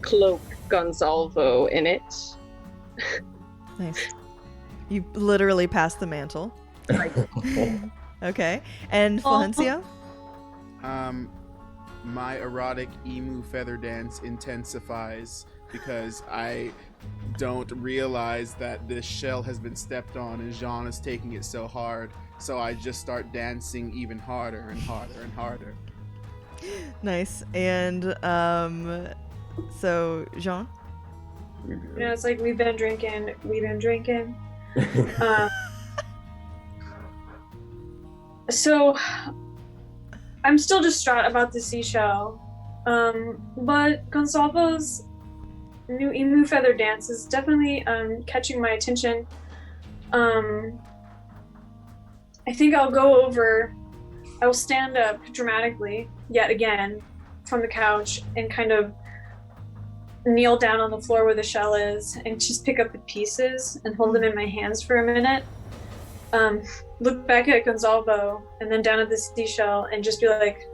cloak Gonzalvo in it. Nice. You literally passed the mantle. Okay. And Fulgencio? My erotic emu feather dance intensifies because I don't realize that this shell has been stepped on and Jean is taking it so hard. So I just start dancing even harder and harder and harder. Nice. And so Jean? It's like we've been drinking. So I'm still distraught about the seashell, but Gonzalvo's new emu feather dance is definitely catching my attention. I think I will stand up dramatically yet again from the couch and kind of kneel down on the floor where the shell is and just pick up the pieces and hold them in my hands for a minute. Look back at Gonzalvo and then down at the seashell and just be like,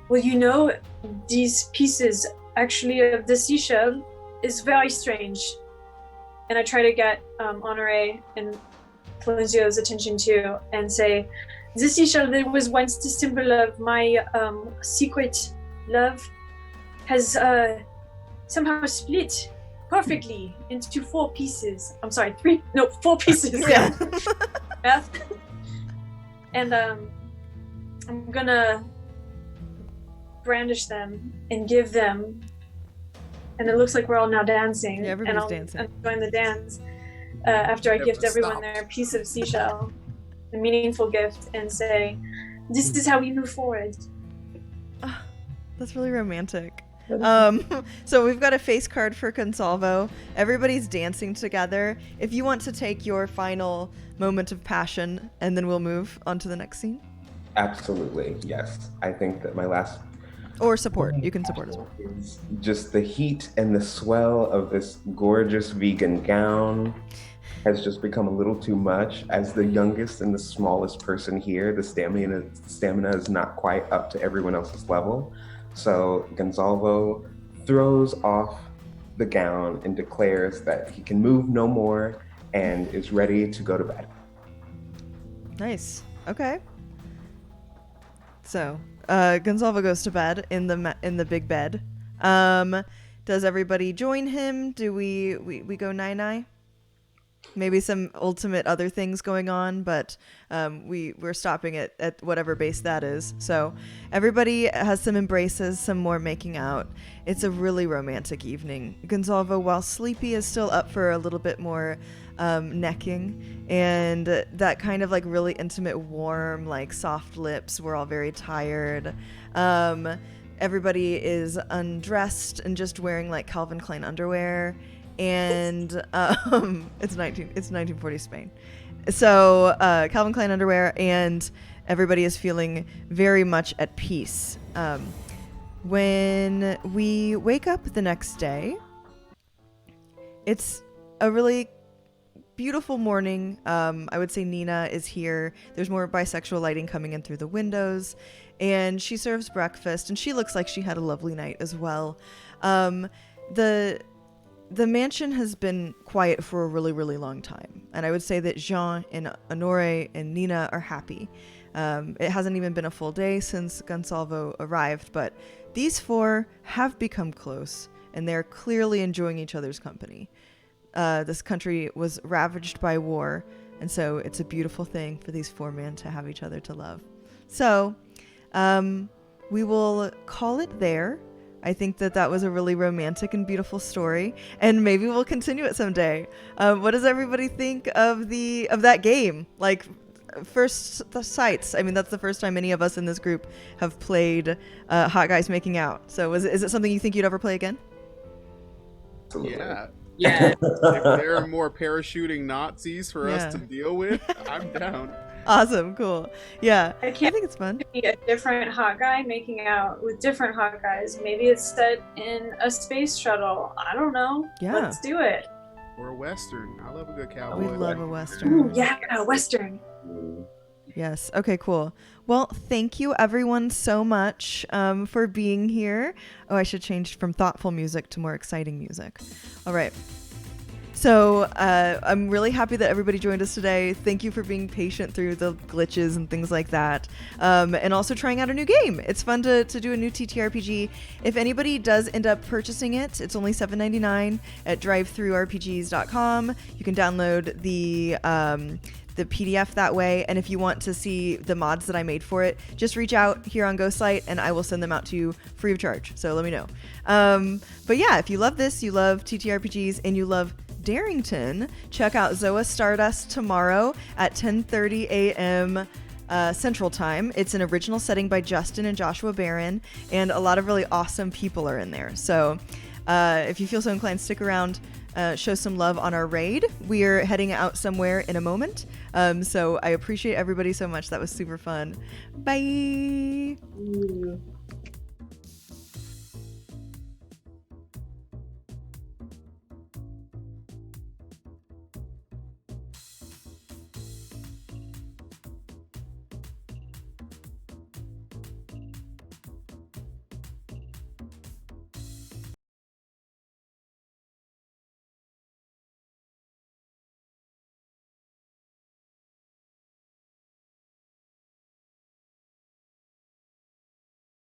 well, you know, these pieces actually of the seashell is very strange. And I try to get Honore and Fulgencio's attention too and say, the seashell that was once the symbol of my secret love has somehow split perfectly into 4 pieces. I'm sorry, 4 pieces. Yeah. Math. And I'm gonna brandish them and give them and it looks like we're all now dancing. Yeah, everybody's and dancing. I'll join the dance after I Never gift everyone stop. their piece of seashell, a meaningful gift, and say, "This is how we move forward." That's really romantic. So we've got a face card for Consalvo. Everybody's dancing together. If you want to take your final moment of passion, and then we'll move on to the next scene. Absolutely, yes. I think that my last Or support. You can support as well. is just the heat and the swell of this gorgeous vegan gown has just become a little too much. As the youngest and the smallest person here, the stamina is not quite up to everyone else's level. So Gonzalvo throws off the gown and declares that he can move no more and is ready to go to bed. Nice. Okay. So, Gonzalvo goes to bed in the big bed. Does everybody join him? Do we go nine-nine? Maybe some ultimate other things going on, but we're stopping at whatever base that is. So everybody has some embraces, some more making out. It's a really romantic evening. Gonzalvo, while sleepy, is still up for a little bit more necking, and that kind of like really intimate, warm, like soft lips. We're all very tired. Everybody is undressed and just wearing like Calvin Klein underwear. And it's 1940 Spain. So Calvin Klein underwear, and everybody is feeling very much at peace. When we wake up the next day, it's a really beautiful morning. I would say Nina is here. There's more bisexual lighting coming in through the windows, and she serves breakfast, and she looks like she had a lovely night as well. The mansion has been quiet for a really, really long time. And I would say that Jean and Honore and Nina are happy. It hasn't even been a full day since Gonsalvo arrived, but these four have become close, and they're clearly enjoying each other's company. This country was ravaged by war, and so it's a beautiful thing for these four men to have each other to love. So we will call it there. I think that was a really romantic and beautiful story, and maybe we'll continue it someday. What does everybody think of that game? Like, first the sights. I mean, that's the first time any of us in this group have played Hot Guys Making Out. So is it something you think you'd ever play again? Absolutely. Yeah. If there are more parachuting Nazis for us to deal with, I'm down. Awesome, cool. Yeah, I I think it's fun. Be a different hot guy making out with different hot guys. Maybe it's set in a space shuttle. I don't know. Yeah. Let's do it. Or a Western. I love a good cowboy. We love a Western. Ooh, yeah, a Western. Yes. Okay, cool. Well, thank you everyone so much for being here. Oh, I should change from thoughtful music to more exciting music. All right. So I'm really happy that everybody joined us today. Thank you for being patient through the glitches and things like that. And also trying out a new game. It's fun to do a new TTRPG. If anybody does end up purchasing it, it's only $7.99 at drivethroughrpgs.com. You can download the PDF that way. And if you want to see the mods that I made for it, just reach out here on Ghostlight and I will send them out to you free of charge. So let me know. But yeah, if you love this, you love TTRPGs, and you love Darrington, check out Zoa Stardust tomorrow at 10:30 a.m. Central Time. It's an original setting by Justin and Joshua Barron, and a lot of really awesome people are in there. So if you feel so inclined, stick around, show some love on our raid. We're heading out somewhere in a moment. So I appreciate everybody so much. That was super fun. Bye.